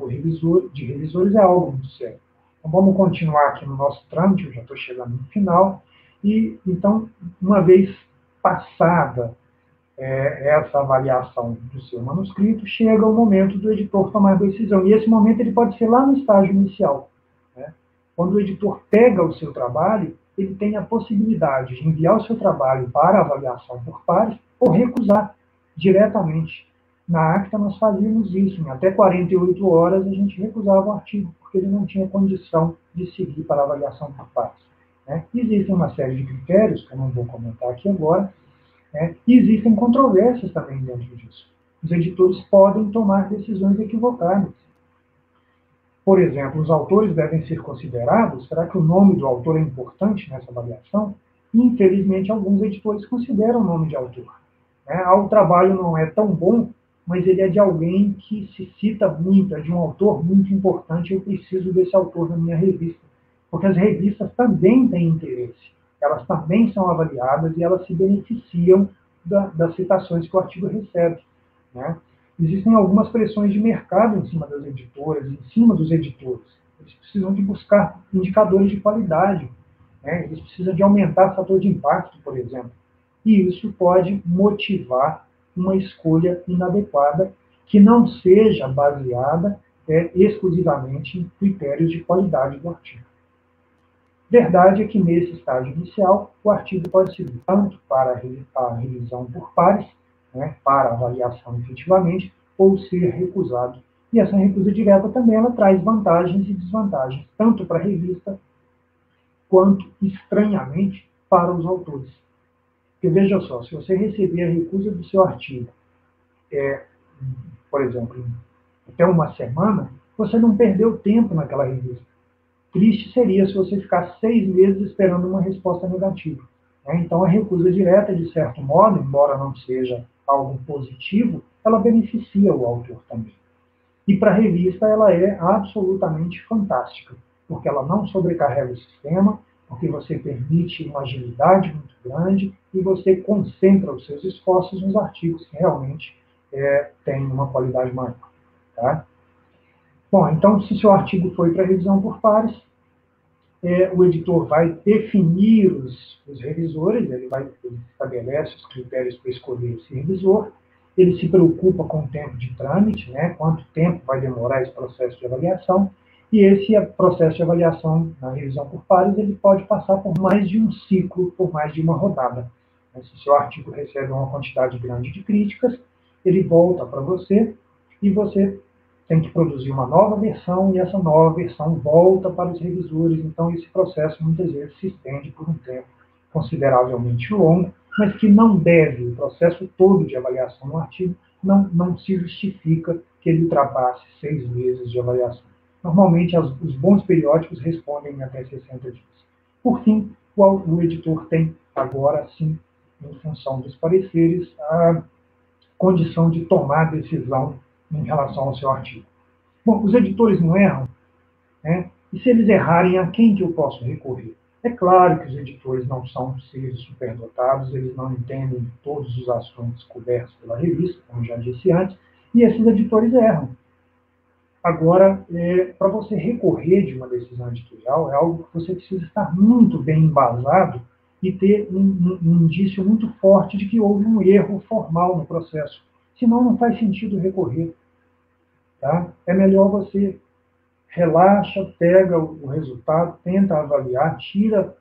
de revisores é algo muito sério. Então, vamos continuar aqui no nosso trâmite, eu já estou chegando no final. E, então, uma vez passada essa avaliação do seu manuscrito, chega o momento do editor tomar a decisão. E esse momento ele pode ser lá no estágio inicial. Né? Quando o editor pega o seu trabalho, ele tem a possibilidade de enviar o seu trabalho para avaliação por pares ou recusar diretamente. Na ACTA nós fazíamos isso, em até 48 horas a gente recusava o artigo, porque ele não tinha condição de seguir para avaliação por pares. Né? Existem uma série de critérios, que eu não vou comentar aqui agora, e existem controvérsias também dentro disso. Os editores podem tomar decisões equivocadas. Por exemplo, os autores devem ser considerados. Será que o nome do autor é importante nessa avaliação? Infelizmente, alguns editores consideram o nome de autor. O trabalho não é tão bom, mas ele é de alguém que se cita muito, é de um autor muito importante, eu preciso desse autor na minha revista. Porque as revistas também têm interesse. Elas também são avaliadas e elas se beneficiam das citações que o artigo recebe. Né? Existem algumas pressões de mercado em cima das editoras, em cima dos editores. Eles precisam de buscar indicadores de qualidade. Né? Eles precisam de aumentar o fator de impacto, por exemplo. E isso pode motivar uma escolha inadequada que não seja baseada exclusivamente em critérios de qualidade do artigo. Verdade é que, nesse estágio inicial, o artigo pode servir tanto para a revisão por pares, né, para avaliação efetivamente, ou ser recusado. E essa recusa direta também ela traz vantagens e desvantagens, tanto para a revista, quanto, estranhamente, para os autores. Porque, veja só, se você receber a recusa do seu artigo, por exemplo, até uma semana, você não perdeu tempo naquela revista. Triste seria se você ficasse 6 meses esperando uma resposta negativa. Então, a recusa direta, de certo modo, embora não seja algo positivo, ela beneficia o autor também. E para a revista, ela é absolutamente fantástica, porque ela não sobrecarrega o sistema, porque você permite uma agilidade muito grande e você concentra os seus esforços nos artigos que realmente têm uma qualidade maior. Tá? Bom, então, se seu artigo foi para revisão por pares, o editor vai definir os revisores, ele estabelece os critérios para escolher esse revisor, ele se preocupa com o tempo de trâmite, né, quanto tempo vai demorar esse processo de avaliação, e esse processo de avaliação na revisão por pares, ele pode passar por mais de um ciclo, por mais de uma rodada. Se seu artigo recebe uma quantidade grande de críticas, ele volta para você e você tem que produzir uma nova versão e essa nova versão volta para os revisores. Então, esse processo muitas vezes se estende por um tempo consideravelmente longo, mas que não deve, o processo todo de avaliação no artigo, não se justifica que ele ultrapasse 6 meses de avaliação. Normalmente, os bons periódicos respondem em até 60 dias. Por fim, o editor tem agora, sim, em função dos pareceres, a condição de tomar decisão em relação ao seu artigo. Bom, os editores não erram, né? E se eles errarem, a quem que eu posso recorrer? É claro que os editores não são seres superdotados, eles não entendem todos os assuntos cobertos pela revista, como já disse antes, e esses editores erram. Agora, para você recorrer de uma decisão editorial, é algo que você precisa estar muito bem embasado e ter um indício muito forte de que houve um erro formal no processo. Senão, não faz sentido recorrer. Tá? É melhor você relaxa, pega o resultado, tenta avaliar, tira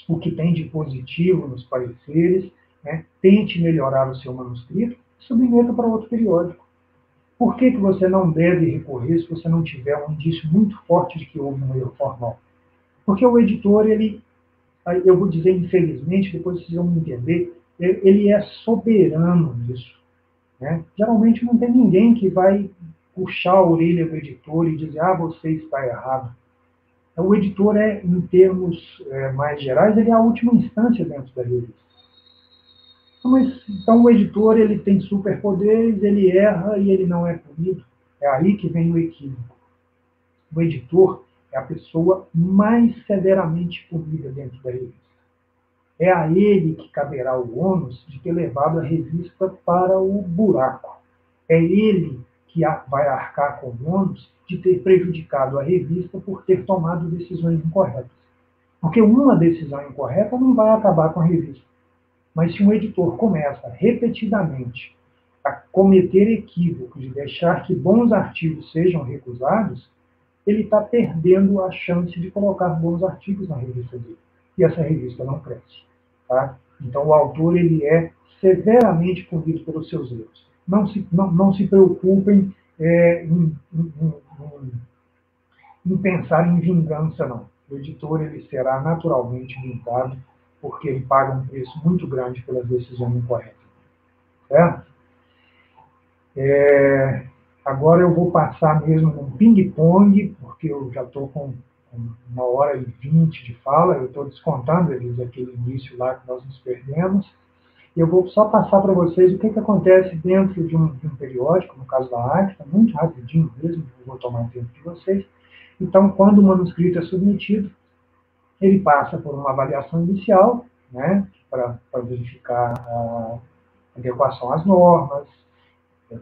o que tem de positivo nos pareceres, né? Tente melhorar o seu manuscrito e submeta para outro periódico. Por que você não deve recorrer se você não tiver um indício muito forte de que houve um erro formal? Porque o editor, eu vou dizer infelizmente, depois vocês vão entender, ele é soberano nisso. Né? Geralmente não tem ninguém que vai puxar a orelha do editor e dizer, você está errado. Então, o editor em termos mais gerais, ele é a última instância dentro da revista. Então, o editor ele tem superpoderes, ele erra e ele não é punido. É aí que vem o equívoco. O editor é a pessoa mais severamente punida dentro da revista. É a ele que caberá o ônus de ter levado a revista para o buraco. É ele que vai arcar com o ônus de ter prejudicado a revista por ter tomado decisões incorretas. Porque uma decisão incorreta não vai acabar com a revista. Mas se um editor começa repetidamente a cometer equívocos de deixar que bons artigos sejam recusados, ele está perdendo a chance de colocar bons artigos na revista dele. E essa revista não cresce. Tá? Então, o autor ele é severamente punido pelos seus erros. Não se preocupem em pensar em vingança, não. O editor ele será naturalmente vingado porque ele paga um preço muito grande pela decisão incorreta. Certo? Agora eu vou passar mesmo num ping-pong, porque eu já estou com 1h20 de fala, eu estou descontando eles aquele início lá que nós nos perdemos. Eu vou só passar para vocês o que acontece dentro de um periódico, no caso da Acta, muito rapidinho mesmo, não vou tomar tempo de vocês. Então, quando o manuscrito é submetido, ele passa por uma avaliação inicial, né, para verificar a adequação às normas,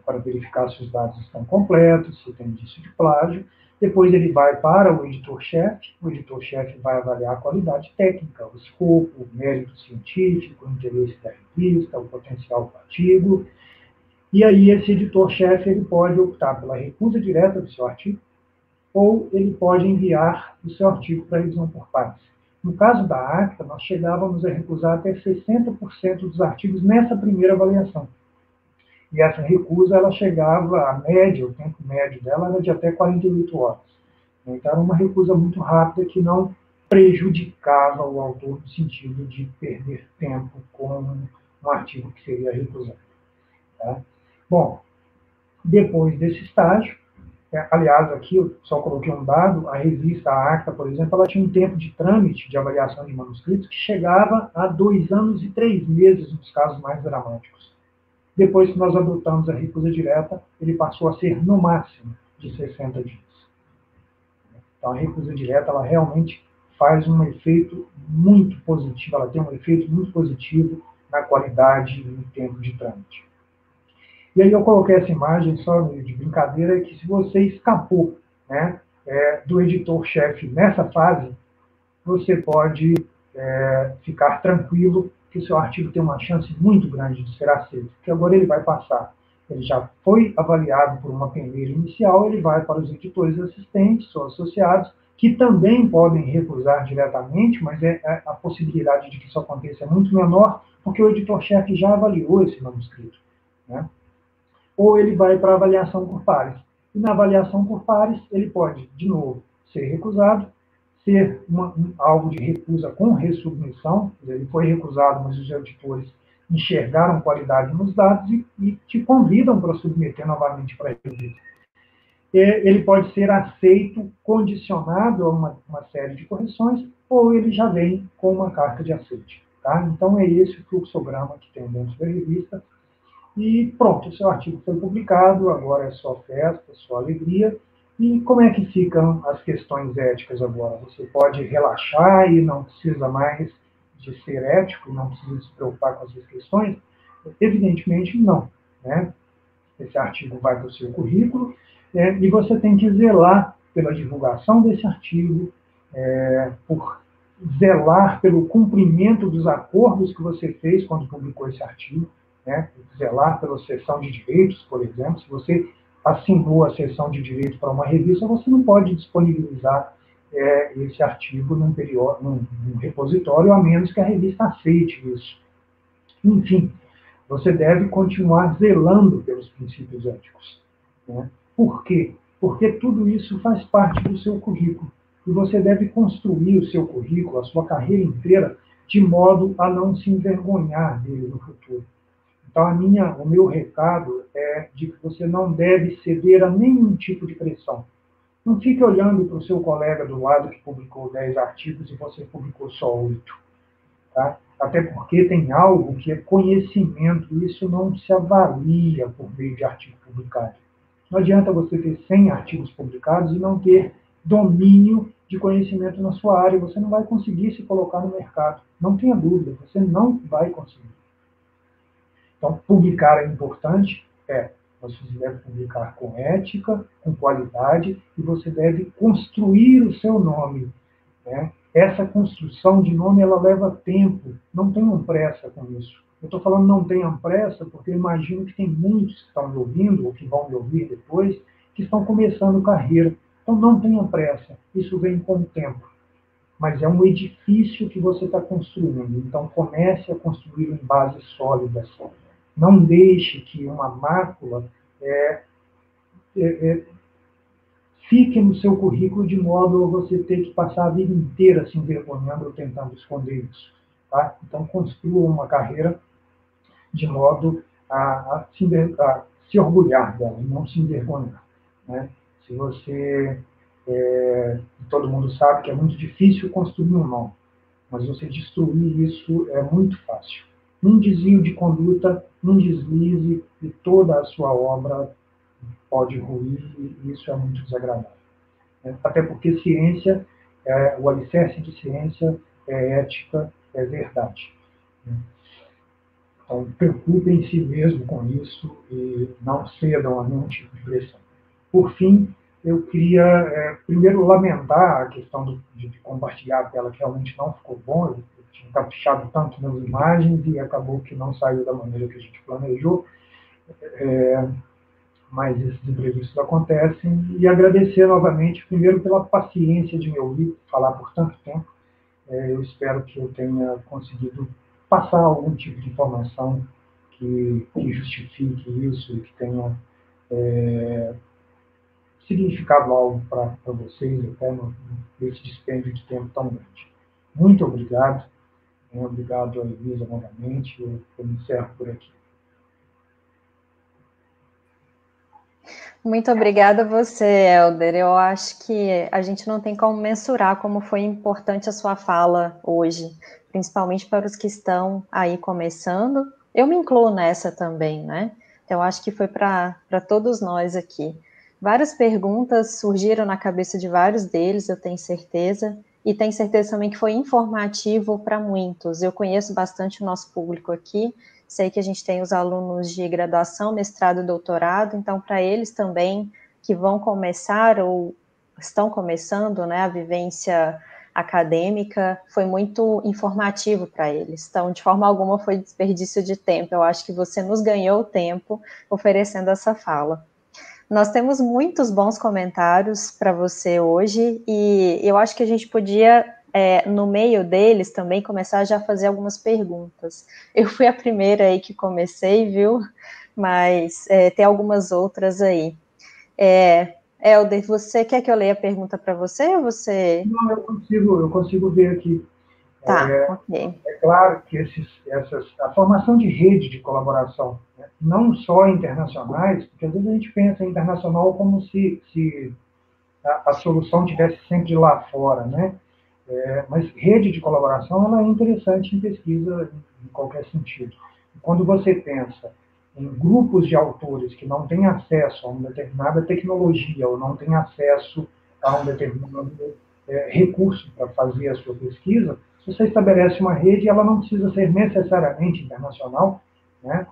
para verificar se os dados estão completos, se tem indício de plágio. Depois ele vai para o editor-chefe vai avaliar a qualidade técnica, o escopo, o mérito científico, o interesse da revista, o potencial do artigo. E aí esse editor-chefe ele pode optar pela recusa direta do seu artigo, ou ele pode enviar o seu artigo para revisão por pares. No caso da Acta, nós chegávamos a recusar até 60% dos artigos nessa primeira avaliação. E essa recusa, ela chegava, a média, o tempo médio dela era de até 48 horas. Então, era uma recusa muito rápida que não prejudicava o autor no sentido de perder tempo com um artigo que seria recusado. Tá? Bom, depois desse estágio, aliás, aqui eu só coloquei um dado, a revista a Acta, por exemplo, ela tinha um tempo de trâmite de avaliação de manuscritos que chegava a 2 anos e 3 meses nos casos mais dramáticos. Depois que nós adotamos a recusa direta, ele passou a ser, no máximo, de 60 dias. Então, a recusa direta, ela realmente faz um efeito muito positivo, ela tem um efeito muito positivo na qualidade e no tempo de trâmite. E aí eu coloquei essa imagem só de brincadeira, que se você escapou, né, do editor-chefe nessa fase, você pode ficar tranquilo que o seu artigo tem uma chance muito grande de ser aceito, porque agora ele vai passar. Ele já foi avaliado por uma peneira inicial, ele vai para os editores assistentes ou associados, que também podem recusar diretamente, mas a possibilidade de que isso aconteça é muito menor, porque o editor-chefe já avaliou esse manuscrito, né? Ou ele vai para a avaliação por pares. E na avaliação por pares, ele pode, de novo, ser recusado, ser alvo de recusa com ressubmissão, ele foi recusado, mas os editores enxergaram qualidade nos dados e te convidam para submeter novamente para a revisão. Ele pode ser aceito, condicionado a uma série de correções, ou ele já vem com uma carta de aceite. Tá? Então, é esse o fluxograma que tem dentro da revista. E pronto, o seu artigo foi publicado, agora é só festa, só alegria. E como é que ficam as questões éticas agora? Você pode relaxar e não precisa mais de ser ético, não precisa se preocupar com essas questões? Evidentemente, não, né? Esse artigo vai para o seu currículo, e você tem que zelar pela divulgação desse artigo, por zelar pelo cumprimento dos acordos que você fez quando publicou esse artigo, né? Zelar pela seção de direitos, por exemplo. Se você assinou a seção de direitos para uma revista, você não pode disponibilizar esse artigo num repositório, a menos que a revista aceite isso. Enfim, você deve continuar zelando pelos princípios éticos, né? Por quê? Porque tudo isso faz parte do seu currículo. E você deve construir o seu currículo, a sua carreira inteira, de modo a não se envergonhar dele no futuro. Então, o meu recado é de que você não deve ceder a nenhum tipo de pressão. Não fique olhando para o seu colega do lado que publicou 10 artigos e você publicou só 8. Tá? Até porque tem algo que é conhecimento, e isso não se avalia por meio de artigo publicado. Não adianta você ter 100 artigos publicados e não ter domínio de conhecimento na sua área. Você não vai conseguir se colocar no mercado. Não tenha dúvida, você não vai conseguir. Então, publicar é importante? Você deve publicar com ética, com qualidade, e você deve construir o seu nome, né? Essa construção de nome, ela leva tempo. Não tenham pressa com isso. Eu estou falando não tenham pressa porque eu imagino que tem muitos que estão me ouvindo, ou que vão me ouvir depois, que estão começando carreira. Então, não tenham pressa. Isso vem com o tempo. Mas é um edifício que você está construindo. Então, comece a construí-lo em bases sólidas. Não deixe que uma mácula fique no seu currículo de modo a você ter que passar a vida inteira se envergonhando ou tentando esconder isso. Tá? Então, construa uma carreira de modo a se orgulhar dela, e não se envergonhar. Né? Se você... todo mundo sabe que é muito difícil construir um nome, mas você destruir isso é muito fácil. Um desvio de conduta, um deslize, e toda a sua obra pode ruir, e isso é muito desagradável. Até porque ciência, o alicerce de ciência é ética, é verdade. Então, preocupem-se mesmo com isso e não cedam a nenhum tipo de pressão. Por fim, eu queria, primeiro, lamentar a questão de compartilhar a tela, que realmente não ficou bom. Eu tinha caprichado tanto nas imagens e acabou que não saiu da maneira que a gente planejou. Mas esses imprevistos acontecem, e agradecer novamente, primeiro, pela paciência de me ouvir falar por tanto tempo. Eu espero que eu tenha conseguido passar algum tipo de informação que justifique isso e que tenha significado algo para vocês, até nesse dispêndio de tempo tão grande. Muito obrigado. Obrigado a Elisa novamente. Eu me encerro por aqui. Muito obrigada a você, Helder. Eu acho que a gente não tem como mensurar como foi importante a sua fala hoje, principalmente para os que estão aí começando. Eu me incluo nessa também, né? Então, acho que foi para todos nós aqui. Várias perguntas surgiram na cabeça de vários deles, eu tenho certeza, e tenho certeza também que foi informativo para muitos. Eu conheço bastante o nosso público aqui, Sei que a gente tem os alunos de graduação, mestrado e doutorado, então para eles também, que vão começar ou estão começando, né, a vivência acadêmica, foi muito informativo para eles. Então, de forma alguma, foi desperdício de tempo. Eu acho que você nos ganhou tempo oferecendo essa fala. Nós temos muitos bons comentários para você hoje, e eu acho que a gente podia, no meio deles, também começar já a fazer algumas perguntas. Eu fui a primeira aí que comecei, viu? Mas tem algumas outras aí. Helder, você quer que eu leia a pergunta para você ou você... Não, eu consigo ver aqui. Tá, ok. É claro que a formação de rede de colaboração, né, não só internacionais, porque às vezes a gente pensa em internacional como se a solução tivesse sempre lá fora, né? Mas rede de colaboração ela é interessante em pesquisa em qualquer sentido. Quando você pensa em grupos de autores que não têm acesso a uma determinada tecnologia ou não têm acesso a um determinado recurso para fazer a sua pesquisa, você estabelece uma rede e ela não precisa ser necessariamente internacional, né?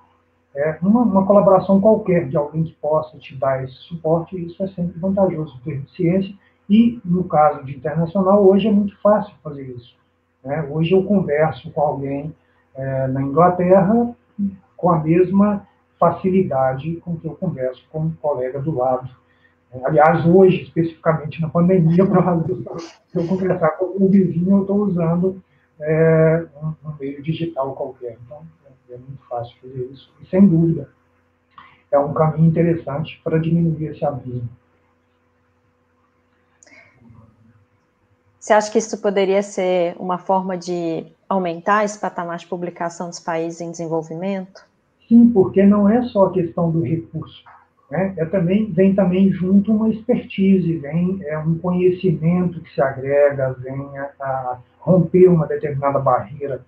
Uma colaboração qualquer de alguém que possa te dar esse suporte, isso é sempre vantajoso em termos de ciência. E, no caso de internacional, hoje é muito fácil fazer isso, né? Hoje eu converso com alguém na Inglaterra com a mesma facilidade com que eu converso com um colega do lado. Aliás, hoje, especificamente na pandemia, para eu conversar com o vizinho, eu estou usando um meio digital qualquer. Então, é muito fácil fazer isso. E, sem dúvida, é um caminho interessante para diminuir esse abismo. Você acha que isso poderia ser uma forma de aumentar esse patamar de publicação dos países em desenvolvimento? Sim, porque não é só a questão do recurso, né? Vem também junto uma expertise, vem um conhecimento que se agrega, vem a romper uma determinada barreira.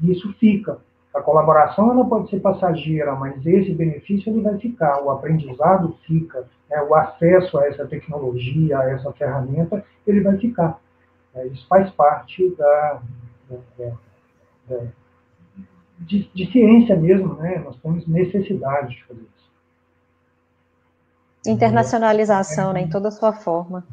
E isso fica. A colaboração ela pode ser passageira, mas esse benefício ele vai ficar, o aprendizado fica, né? O acesso a essa tecnologia, a essa ferramenta, ele vai ficar. Isso faz parte de ciência mesmo, né? Nós temos necessidade de fazer isso. Internacionalização, né, em toda a sua forma.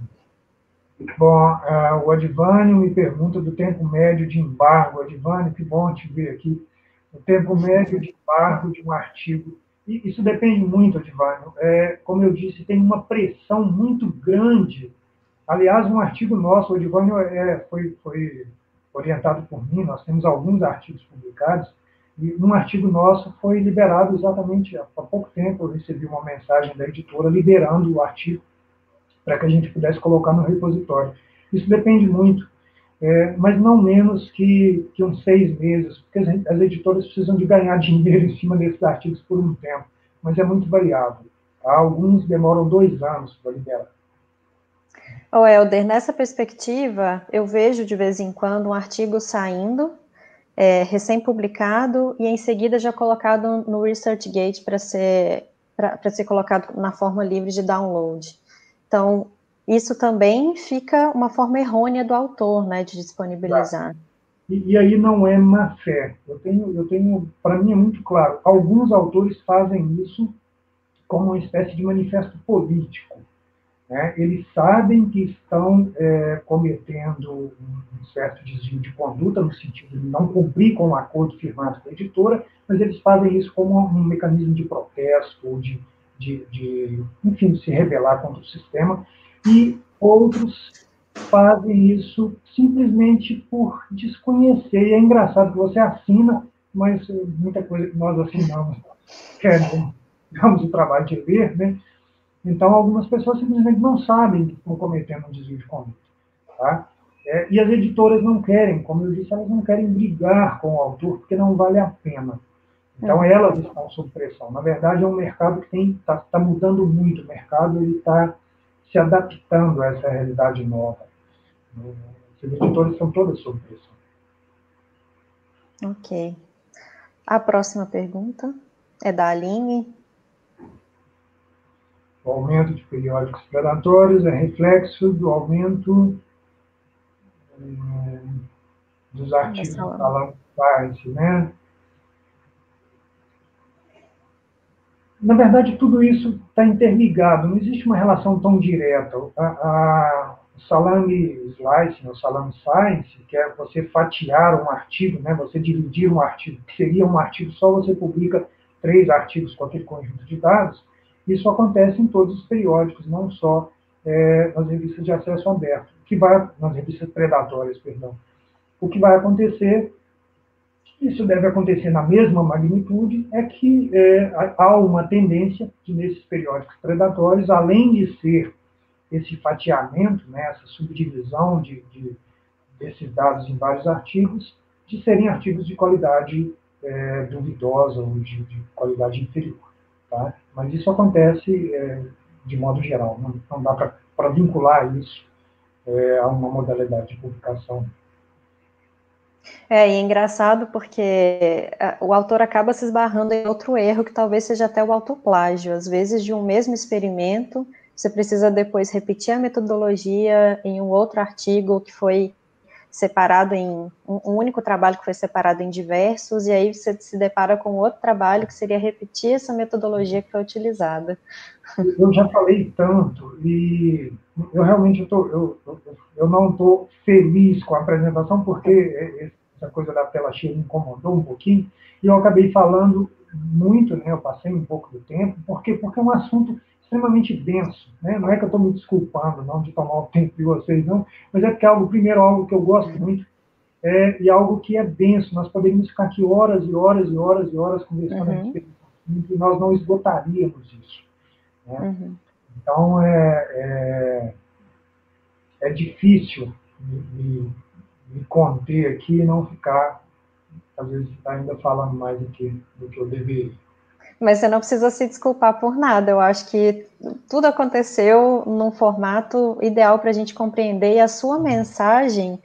Bom, o Adivânio me pergunta do tempo médio de embargo. Adivânio, que bom te ver aqui. O tempo médio de embargo de um artigo. E isso depende muito, Adivânio. Como eu disse, tem uma pressão muito grande. Aliás, um artigo nosso, o Adivânio foi orientado por mim, nós temos alguns artigos publicados, e um artigo nosso foi liberado exatamente há pouco tempo. Eu recebi uma mensagem da editora liberando o artigo para que a gente pudesse colocar no repositório. Isso depende muito, mas não menos que uns 6 meses, porque as editoras precisam de ganhar dinheiro em cima desses artigos por um tempo, mas é muito variável. Tá? Alguns demoram 2 anos para liberar. Helder, nessa perspectiva, eu vejo de vez em quando um artigo saindo, recém-publicado, e em seguida já colocado no ResearchGate para ser colocado na forma livre de download. Então, isso também fica uma forma errônea do autor, né, de disponibilizar. E aí não é má fé. Para mim é muito claro, alguns autores fazem isso como uma espécie de manifesto político. Né? Eles sabem que estão cometendo um certo desvio de conduta, no sentido de não cumprir com o acordo firmado com a editora, mas eles fazem isso como um mecanismo de protesto, ou enfim, de se rebelar contra o sistema, e outros fazem isso simplesmente por desconhecer. E é engraçado que você assina, mas muita coisa que nós assinamos damos o trabalho de ler, né? Então, algumas pessoas simplesmente não sabem que estão cometendo um desvio de conduta. Tá? E as editoras não querem, como eu disse, elas não querem brigar com o autor, porque não vale a pena. Então, elas estão sob pressão. Na verdade, é um mercado que está mudando muito. O mercado está se adaptando a essa realidade nova. As editoras estão todas sob pressão. Ok. A próxima pergunta é da Aline. O aumento de periódicos predatórios é reflexo do aumento dos artigos falando Science, né? Na verdade, tudo isso está interligado, não existe uma relação tão direta. O salame slicing, o salame science, que é você fatiar um artigo, né, você dividir um artigo, que seria um artigo só, você publica 3 artigos com aquele conjunto de dados. Isso acontece em todos os periódicos, não só nas revistas de acesso aberto, nas revistas predatórias, perdão. O que vai acontecer, isso deve acontecer na mesma magnitude, é que há uma tendência de, nesses periódicos predatórios, além de ser esse fatiamento, né, essa subdivisão desses dados em vários artigos, de serem artigos de qualidade duvidosa ou de qualidade inferior. Tá? Mas isso acontece de modo geral, não dá para vincular isso a uma modalidade de publicação. E é engraçado porque o autor acaba se esbarrando em outro erro, que talvez seja até o autoplágio. Às vezes, de um mesmo experimento, você precisa depois repetir a metodologia em um outro artigo que foi separado em um único trabalho que foi separado em diversos, e aí você se depara com outro trabalho que seria repetir essa metodologia que foi utilizada. Eu já falei tanto e eu realmente eu não estou feliz com a apresentação porque essa coisa da tela cheia me incomodou um pouquinho e eu acabei falando muito, né? Eu passei um pouco do tempo, porque é um assunto extremamente denso, né? Não é que eu estou me desculpando não de tomar o tempo de vocês não, mas é porque é algo que eu gosto muito e algo que é denso. Nós poderíamos ficar aqui horas e horas e horas e horas conversando a respeito e nós não esgotaríamos isso. Né? Então, é difícil me conter aqui e não ficar, às vezes, ainda falando mais do que eu deveria. Mas você não precisa se desculpar por nada. Eu acho que tudo aconteceu num formato ideal para a gente compreender, e a sua mensagem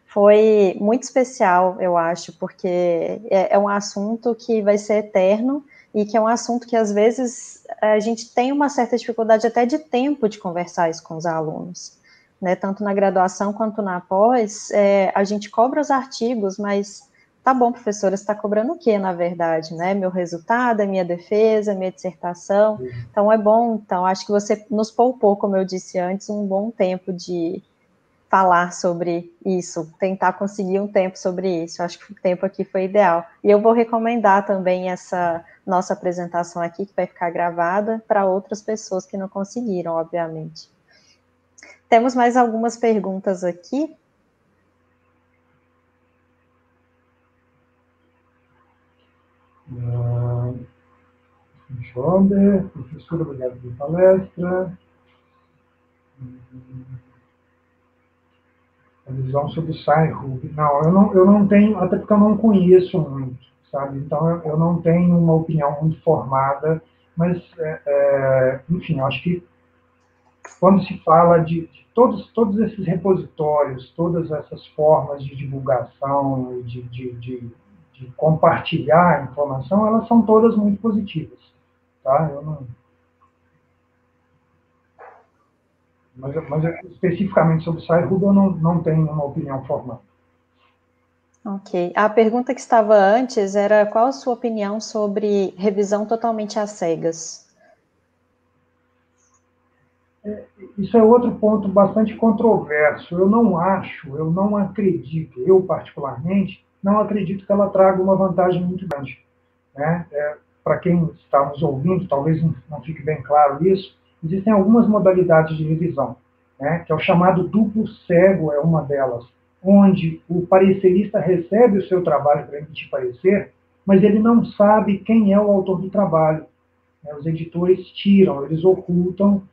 foi muito especial, eu acho, porque é um assunto que vai ser eterno e que é um assunto que, às vezes, a gente tem uma certa dificuldade até de tempo de conversar isso com os alunos, né? Tanto na graduação quanto na pós, a gente cobra os artigos, mas tá bom, professora, você está cobrando o quê, na verdade, né? Meu resultado, a minha defesa, a minha dissertação. Então, é bom. Então, acho que você nos poupou, como eu disse antes, um bom tempo de falar sobre isso, tentar conseguir um tempo sobre isso. Acho que o tempo aqui foi ideal. E eu vou recomendar também essa nossa apresentação aqui, que vai ficar gravada, para outras pessoas que não conseguiram, obviamente. Temos mais algumas perguntas aqui. Deixa eu ver. Professora, obrigado pela palestra. A visão sobre o Sci-Hub. Não, eu não tenho, até porque eu não conheço muito, sabe? Então, eu não tenho uma opinião muito formada, mas, enfim, acho que quando se fala de todos esses repositórios, todas essas formas de divulgação, de compartilhar a informação, elas são todas muito positivas. Tá? Mas especificamente sobre o Sci-Hub eu não tenho uma opinião formada. Ok. A pergunta que estava antes era qual a sua opinião sobre revisão totalmente às cegas? Isso é outro ponto bastante controverso. Eu não acredito, eu particularmente, não acredito que ela traga uma vantagem muito grande. Né? Para quem está nos ouvindo, talvez não fique bem claro isso, existem algumas modalidades de revisão, né? Que é o chamado duplo cego, é uma delas, onde o parecerista recebe o seu trabalho para emitir parecer, mas ele não sabe quem é o autor do trabalho. Né? Os editores tiram, eles ocultam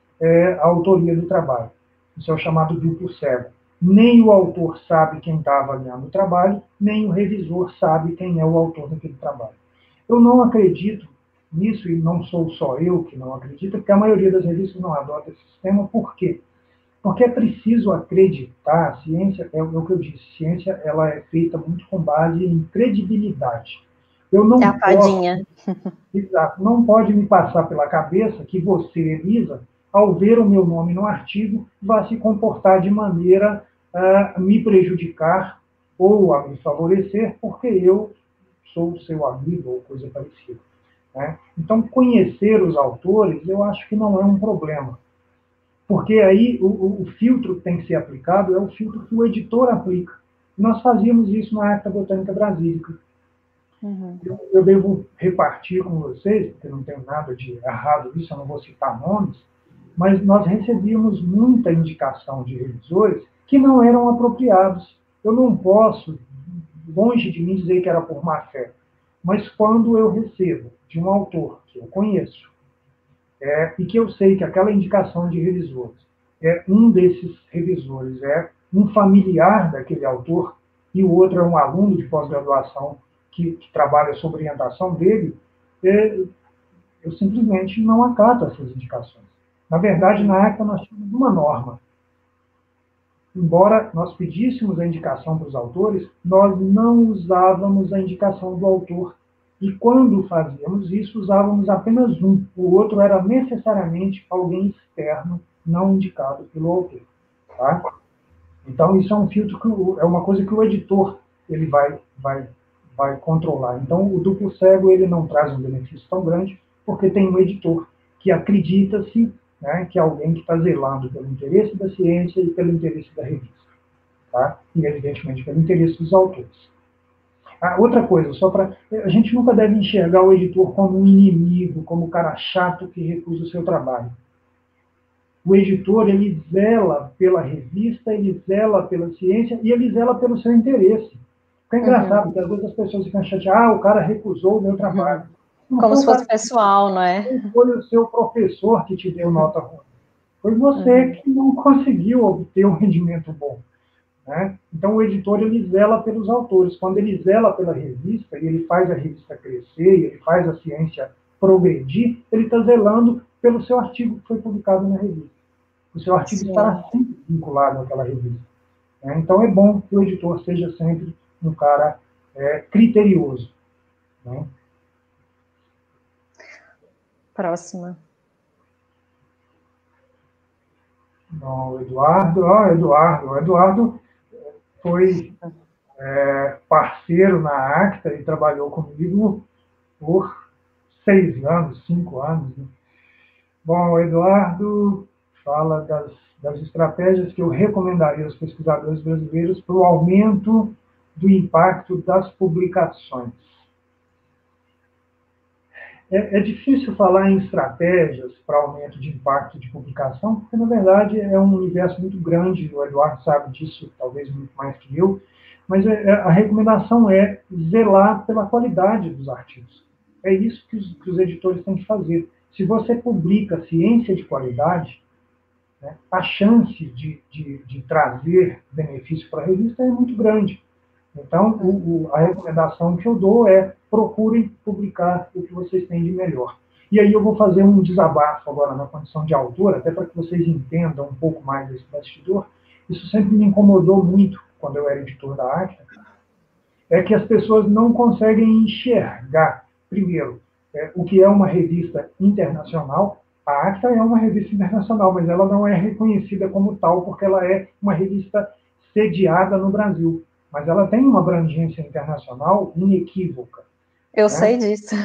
a autoria do trabalho. Isso é o chamado duplo cego. Nem o autor sabe quem está avaliando o trabalho, nem o revisor sabe quem é o autor daquele trabalho. Eu não acredito nisso, e não sou só eu que não acredito, porque a maioria das revistas não adota esse sistema. Por quê? Porque é preciso acreditar, a ciência, é o que eu disse, ciência ela é feita muito com base em credibilidade. Eu não a fadinha. Exato, não pode me passar pela cabeça que você, Elisa, ao ver o meu nome no artigo, vai se comportar de maneira a me prejudicar ou a me favorecer, porque eu sou seu amigo ou coisa parecida. né? Então, conhecer os autores, eu acho que não é um problema. Porque aí o filtro que tem que ser aplicado é o filtro que o editor aplica. Nós fazíamos isso na Acta Botânica Brasílica. Uhum. Eu devo repartir com vocês, porque não tem nada de errado nisso, eu não vou citar nomes, mas nós recebíamos muita indicação de revisores que não eram apropriados. Eu não posso, longe de mim, dizer que era por má fé, mas quando eu recebo de um autor que eu conheço, e que eu sei que aquela indicação de revisores, um desses revisores é um familiar daquele autor e o outro é um aluno de pós-graduação que trabalha sob orientação dele, eu simplesmente não acato essas indicações. Na verdade, na ACTA nós tínhamos uma norma. Embora nós pedíssemos a indicação para os autores, nós não usávamos a indicação do autor. E quando fazíamos isso, usávamos apenas um. O outro era necessariamente alguém externo, não indicado pelo autor. Tá? Então, isso é um filtro, é uma coisa que o editor ele vai controlar. Então, o duplo cego ele não traz um benefício tão grande, porque tem um editor que acredita-se, né, que é alguém que está zelando pelo interesse da ciência e pelo interesse da revista. Tá? E, evidentemente, pelo interesse dos autores. Outra coisa, só para a gente nunca deve enxergar o editor como um inimigo, como um cara chato que recusa o seu trabalho. O editor, ele zela pela revista, ele zela pela ciência e ele zela pelo seu interesse. É engraçado, porque às vezes as pessoas ficam chateadas, o cara recusou o meu trabalho. Como se fosse pessoal, não é? Não foi o seu professor que te deu nota ruim. Foi você que não conseguiu obter um rendimento bom. Né? Então, o editor, ele zela pelos autores. Quando ele zela pela revista, e ele faz a revista crescer, e ele faz a ciência progredir, ele está zelando pelo seu artigo que foi publicado na revista. O seu artigo estará sempre vinculado àquela revista. Né? Então, é bom que o editor seja sempre um cara criterioso. Né? Próxima. Não, o Eduardo foi parceiro na Acta e trabalhou comigo por 6 anos, 5 anos. Né? Bom, o Eduardo fala das estratégias que eu recomendaria aos pesquisadores brasileiros para o aumento do impacto das publicações. É difícil falar em estratégias para aumento de impacto de publicação, porque, na verdade, é um universo muito grande, o Eduardo sabe disso, talvez muito mais que eu, mas a recomendação é zelar pela qualidade dos artigos. É isso que os editores têm que fazer. Se você publica ciência de qualidade, né, a chance de trazer benefício para a revista é muito grande. Então, a recomendação que eu dou é procurem publicar o que vocês têm de melhor. E aí eu vou fazer um desabafo agora na condição de autor, até para que vocês entendam um pouco mais desse bastidor. Isso sempre me incomodou muito quando eu era editor da Acta, é que as pessoas não conseguem enxergar, primeiro, o que é uma revista internacional. A Acta é uma revista internacional, mas ela não é reconhecida como tal, porque ela é uma revista sediada no Brasil. Mas ela tem uma abrangência internacional inequívoca. Eu sei disso.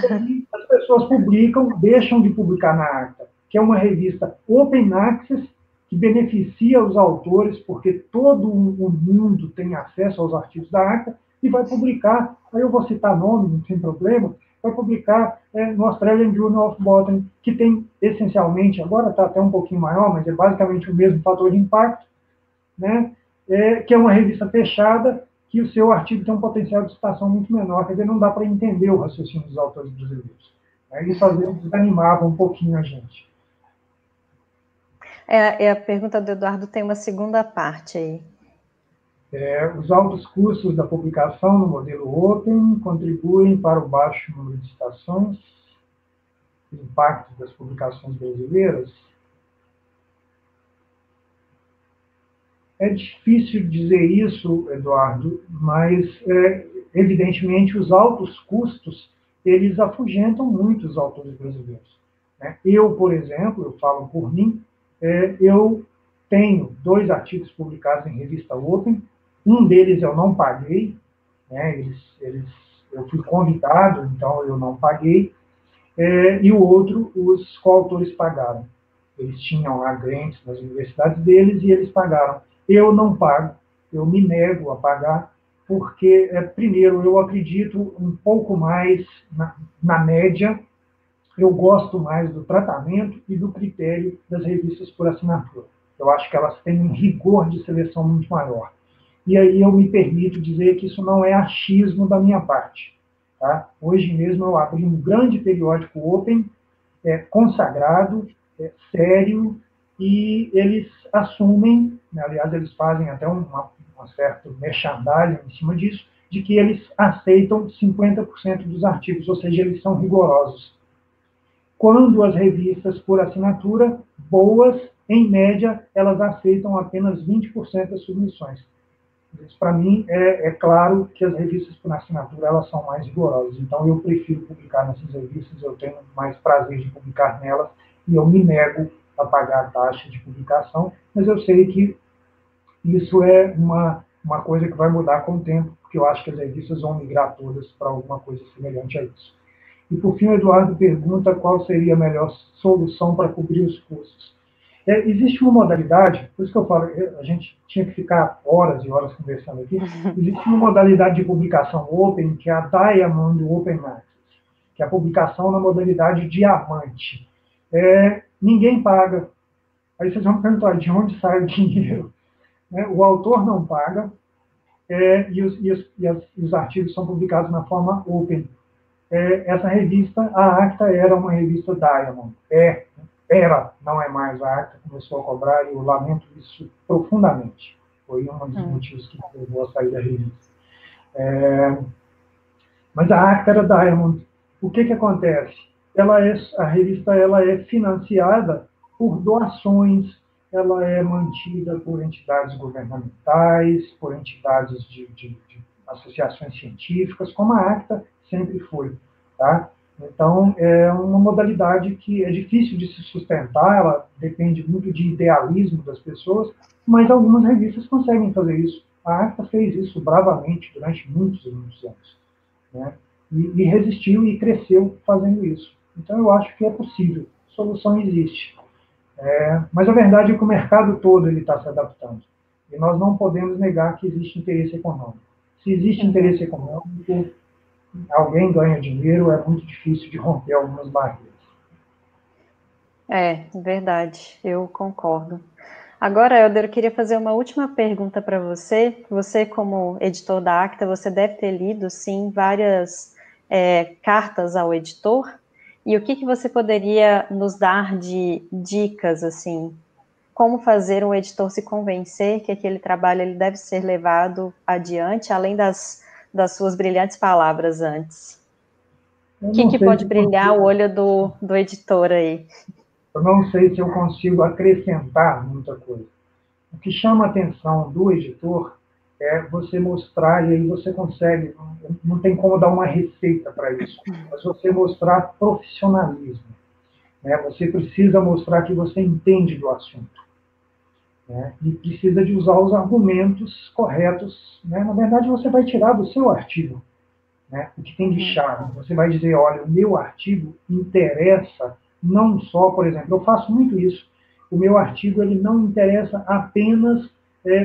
As pessoas publicam, deixam de publicar na Acta, que é uma revista open access, que beneficia os autores, porque todo o mundo tem acesso aos artigos da Acta, e vai publicar, aí eu vou citar nomes, não tem problema, vai publicar no Australian Journal of Botany, que tem, essencialmente, agora está até um pouquinho maior, mas é basicamente o mesmo fator de impacto, né? Que é uma revista fechada, que o seu artigo tem um potencial de citação muito menor, quer dizer, não dá para entender o raciocínio dos autores brasileiros. Isso, às vezes, desanimava um pouquinho a gente. A pergunta do Eduardo tem uma segunda parte aí. Os altos custos da publicação no modelo Open contribuem para o baixo número de citações, impacto das publicações brasileiras. É difícil dizer isso, Eduardo, mas, evidentemente, os altos custos, eles afugentam muito os autores brasileiros. Né? Eu, por exemplo, eu falo por mim, eu tenho 2 artigos publicados em revista Open, um deles eu não paguei, né? Eu fui convidado, então eu não paguei, e o outro os coautores pagaram. Eles tinham lá grants nas universidades deles e eles pagaram. Eu não pago, eu me nego a pagar, porque, primeiro, eu acredito um pouco mais na média, eu gosto mais do tratamento e do critério das revistas por assinatura. Eu acho que elas têm um rigor de seleção muito maior. E aí eu me permito dizer que isso não é achismo da minha parte. Tá? Hoje mesmo eu abri um grande periódico Open, consagrado, sério, e eles assumem, né, aliás, eles fazem até um certo merchandising em cima disso, de que eles aceitam 50% dos artigos, ou seja, eles são rigorosos. Quando as revistas por assinatura, boas, em média, elas aceitam apenas 20% das submissões. Isso, para mim, é claro que as revistas por assinatura elas são mais rigorosas. Então, eu prefiro publicar nessas revistas, eu tenho mais prazer de publicar nelas, e eu me nego a pagar a taxa de publicação, mas eu sei que isso é uma coisa que vai mudar com o tempo, porque eu acho que as revistas vão migrar todas para alguma coisa semelhante a isso. E, por fim, o Eduardo pergunta qual seria a melhor solução para cobrir os custos. Existe uma modalidade, por isso que eu falo, a gente tinha que ficar horas e horas conversando aqui, existe uma modalidade de publicação open, que é a Diamond Open Access, que é a publicação na modalidade diamante. Ninguém paga. Aí vocês vão perguntar, de onde sai o dinheiro? O autor não paga, e os artigos são publicados na forma open. Essa revista, a Acta, era uma revista Diamond. Era, não é mais. A Acta começou a cobrar e eu lamento isso profundamente. Foi um dos motivos que levou a sair da revista. Mas a Acta era Diamond. O que acontece? A revista é financiada por doações, ela é mantida por entidades governamentais, por entidades de associações científicas, como a Acta sempre foi. Tá? Então, é uma modalidade que é difícil de se sustentar, ela depende muito de idealismo das pessoas, mas algumas revistas conseguem fazer isso. A Acta fez isso bravamente durante muitos e muitos anos. Né? E resistiu e cresceu fazendo isso. Então, eu acho que é possível. A solução existe. Mas a verdade é que o mercado todo está se adaptando. E nós não podemos negar que existe interesse econômico. Se existe interesse econômico, alguém ganha dinheiro, é muito difícil de romper algumas barreiras. Verdade, eu concordo. Agora, Helder, eu queria fazer uma última pergunta para você. Você, como editor da Acta, você deve ter lido, sim, várias cartas ao editor. E o que você poderia nos dar de dicas, assim, como fazer um editor se convencer que aquele trabalho ele deve ser levado adiante, além das suas brilhantes palavras antes? O que pode brilhar o olho do editor aí? Eu não sei se eu consigo acrescentar muita coisa. O que chama a atenção do editor é você mostrar, e aí você consegue, não tem como dar uma receita para isso, mas você mostrar profissionalismo. Né? Você precisa mostrar que você entende do assunto. Né? E precisa de usar os argumentos corretos. Né? Na verdade, você vai tirar do seu artigo, né, o que tem de chave. Você vai dizer, olha, o meu artigo interessa não só, por exemplo, eu faço muito isso, o meu artigo ele não interessa apenas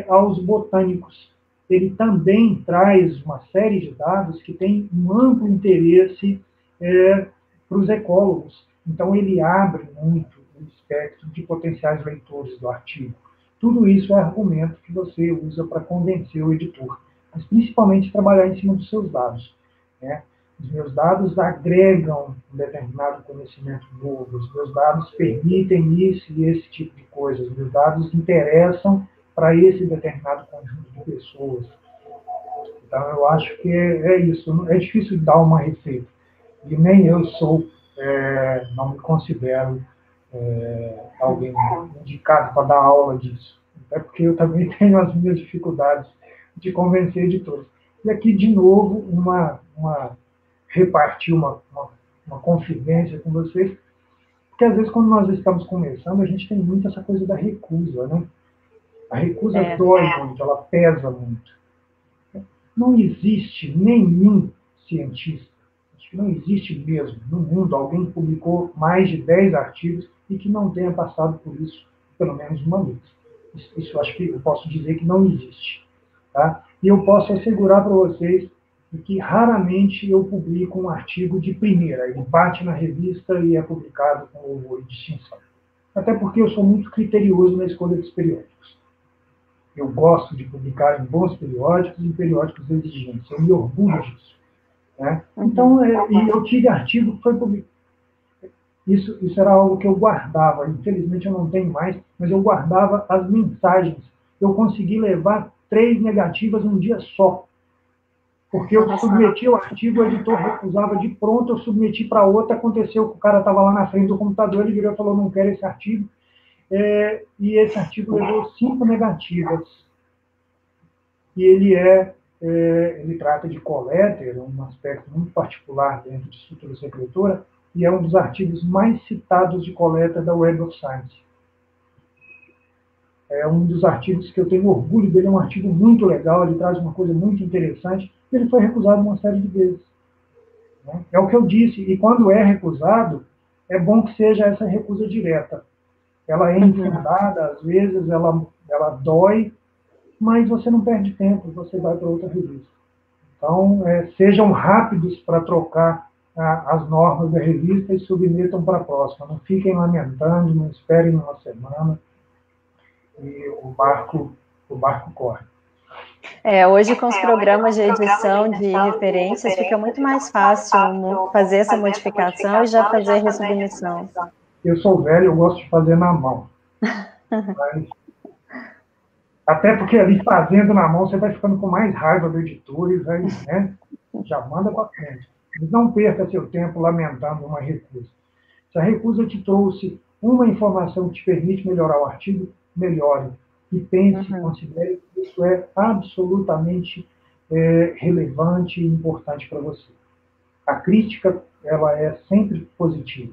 aos botânicos. Ele também traz uma série de dados que tem um amplo interesse para os ecólogos. Então, ele abre muito o espectro de potenciais leitores do artigo. Tudo isso é argumento que você usa para convencer o editor, mas principalmente trabalhar em cima dos seus dados. Né? Os meus dados agregam um determinado conhecimento novo, os meus dados permitem isso e esse tipo de coisa, os meus dados interessam para esse determinado conjunto de pessoas. Então, eu acho que é isso. É difícil dar uma receita. E nem eu não me considero alguém indicado para dar aula disso. Até porque eu também tenho as minhas dificuldades de convencer editores. E aqui, de novo, repartir uma confidência com vocês, porque às vezes, quando nós estamos começando, a gente tem muito essa coisa da recusa, né? A recusa dói muito, ela pesa muito. Não existe nenhum cientista, Acho que não existe mesmo no mundo alguém que publicou mais de 10 artigos e que não tenha passado por isso, pelo menos uma vez. Isso acho que eu posso dizer que não existe. Tá? E eu posso assegurar para vocês que raramente eu publico um artigo de primeira. Ele bate na revista e é publicado com louvor e distinção. Até porque eu sou muito criterioso na escolha dos periódicos. Eu gosto de publicar em bons periódicos e em periódicos exigentes. Eu me orgulho disso. Né? Então, eu tive artigo que foi publicado. Isso era algo que eu guardava. Infelizmente, eu não tenho mais, mas eu guardava as mensagens. Eu consegui levar 3 negativas num dia só. Porque eu submeti o artigo, o editor recusava de pronto, eu submeti para outra, aconteceu que o cara estava lá na frente do computador, ele virou e falou, não quero esse artigo. E esse artigo levou 5 negativas. E ele trata de coléter, um aspecto muito particular dentro de estrutura secretora, e é um dos artigos mais citados de coléter da Web of Science. É um dos artigos que eu tenho orgulho dele, é um artigo muito legal, ele traz uma coisa muito interessante, e ele foi recusado uma série de vezes. Né? É o que eu disse, e quando é recusado, é bom que seja essa recusa direta. Ela é infundada, às vezes ela dói, mas você não perde tempo, você vai para outra revista. Então, sejam rápidos para trocar as normas da revista e submetam para a próxima. Não fiquem lamentando, não esperem uma semana e o barco corre. Hoje com os programas de edição de referências fica muito mais fácil fazer essa modificação e já fazer a resubmissão. Eu sou velho, eu gosto de fazer na mão. Mas, até porque ali fazendo na mão você vai ficando com mais raiva do editor e vai, né, já manda para frente. Mas não perca seu tempo lamentando uma recusa. Se a recusa te trouxe uma informação que te permite melhorar o artigo, melhore. E pense, considere que isso é absolutamente relevante e importante para você. A crítica, ela é sempre positiva.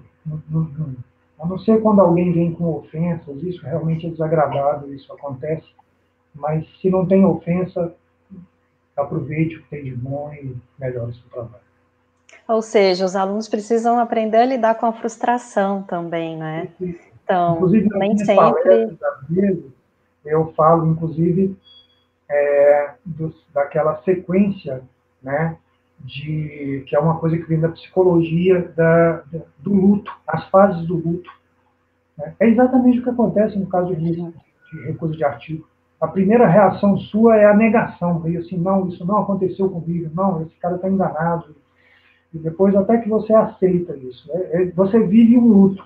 A não ser quando alguém vem com ofensas, isso realmente é desagradável, isso acontece. Mas se não tem ofensa, aproveite o que tem de bom e melhore o seu trabalho. Ou seja, os alunos precisam aprender a lidar com a frustração também, né? Então, inclusive, nem sempre... Às vezes, eu falo, inclusive, daquela sequência, né, que é uma coisa que vem da psicologia do luto, as fases do luto. Né? É exatamente o que acontece no caso de recusa de artigo. A primeira reação sua é a negação, meio assim, não, isso não aconteceu comigo, não, esse cara está enganado. E depois até que você aceita isso. Você vive um luto.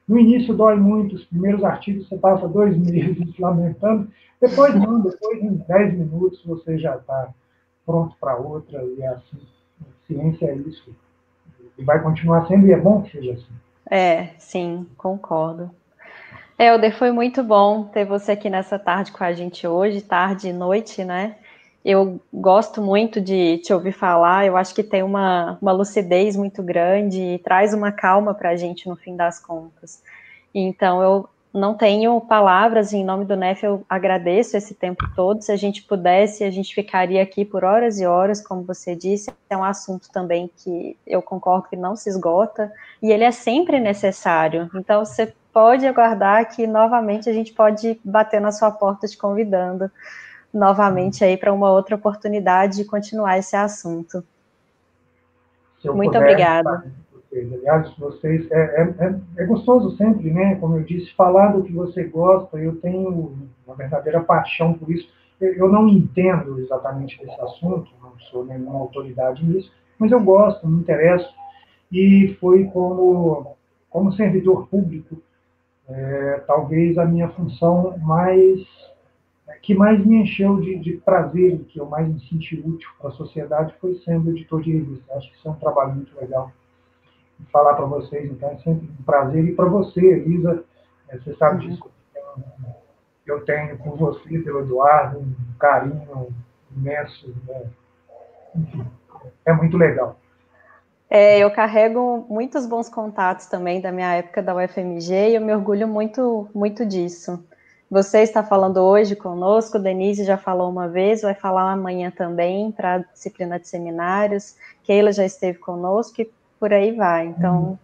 No início dói muito, os primeiros artigos você passa 2 meses lamentando, depois não, depois em 10 minutos você já está pronto para outra, e é assim, a ciência é isso. E vai continuar sendo, e é bom que seja assim. Sim, concordo. Helder, foi muito bom ter você aqui nessa tarde com a gente hoje, tarde e noite, né? Eu gosto muito de te ouvir falar, eu acho que tem uma lucidez muito grande e traz uma calma para a gente no fim das contas. Então, eu não tenho palavras, em nome do NEF eu agradeço esse tempo todo, se a gente pudesse, a gente ficaria aqui por horas e horas, como você disse, é um assunto também que eu concordo que não se esgota, e ele é sempre necessário, então você pode aguardar que novamente a gente pode bater na sua porta te convidando novamente aí para uma outra oportunidade de continuar esse assunto. Muito obrigada. Aliás, vocês, é gostoso sempre, né? Como eu disse, falar do que você gosta, eu tenho uma verdadeira paixão por isso. Eu não entendo exatamente desse assunto, não sou nenhuma autoridade nisso, mas eu gosto, me interesso, e foi como servidor público, talvez a minha função que mais me encheu de prazer, que eu mais me senti útil para a sociedade, foi sendo editor de revista. Acho que isso é um trabalho muito legal. Falar para vocês, então, é sempre um prazer. E para você, Elisa, você sabe disso, eu tenho por você, pelo Eduardo, um carinho imenso. Né? Enfim, é muito legal. Eu carrego muitos bons contatos também da minha época da UFMG e eu me orgulho muito, muito disso. Você está falando hoje conosco, Denise já falou uma vez, vai falar amanhã também para a disciplina de seminários, Keila já esteve conosco e por aí vai. Então,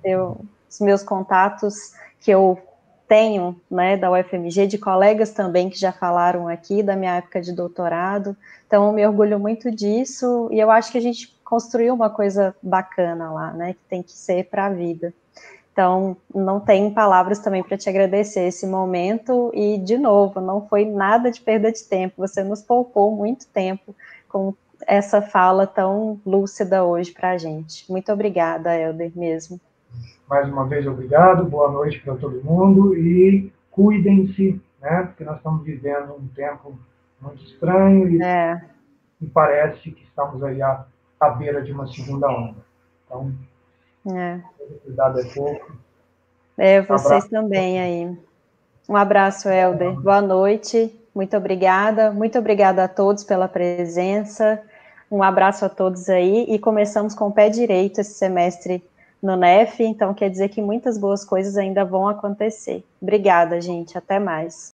os meus contatos que eu tenho, né, da UFMG, de colegas também que já falaram aqui, da minha época de doutorado, então eu me orgulho muito disso e eu acho que a gente construiu uma coisa bacana lá, né, que tem que ser para a vida. Então, não tenho palavras também para te agradecer esse momento e, de novo, não foi nada de perda de tempo, você nos poupou muito tempo com essa fala tão lúcida hoje para a gente. Muito obrigada, Helder, mesmo. Mais uma vez, obrigado, boa noite para todo mundo e cuidem-se, né, porque nós estamos vivendo um tempo muito estranho e parece que estamos aí à beira de uma segunda onda. Então, cuidado é pouco. Vocês também aí. Um abraço, Helder. Boa noite. Muito obrigada a todos pela presença. Um abraço a todos aí. E começamos com o pé direito esse semestre no NEF, então quer dizer que muitas boas coisas ainda vão acontecer. Obrigada, gente. Até mais.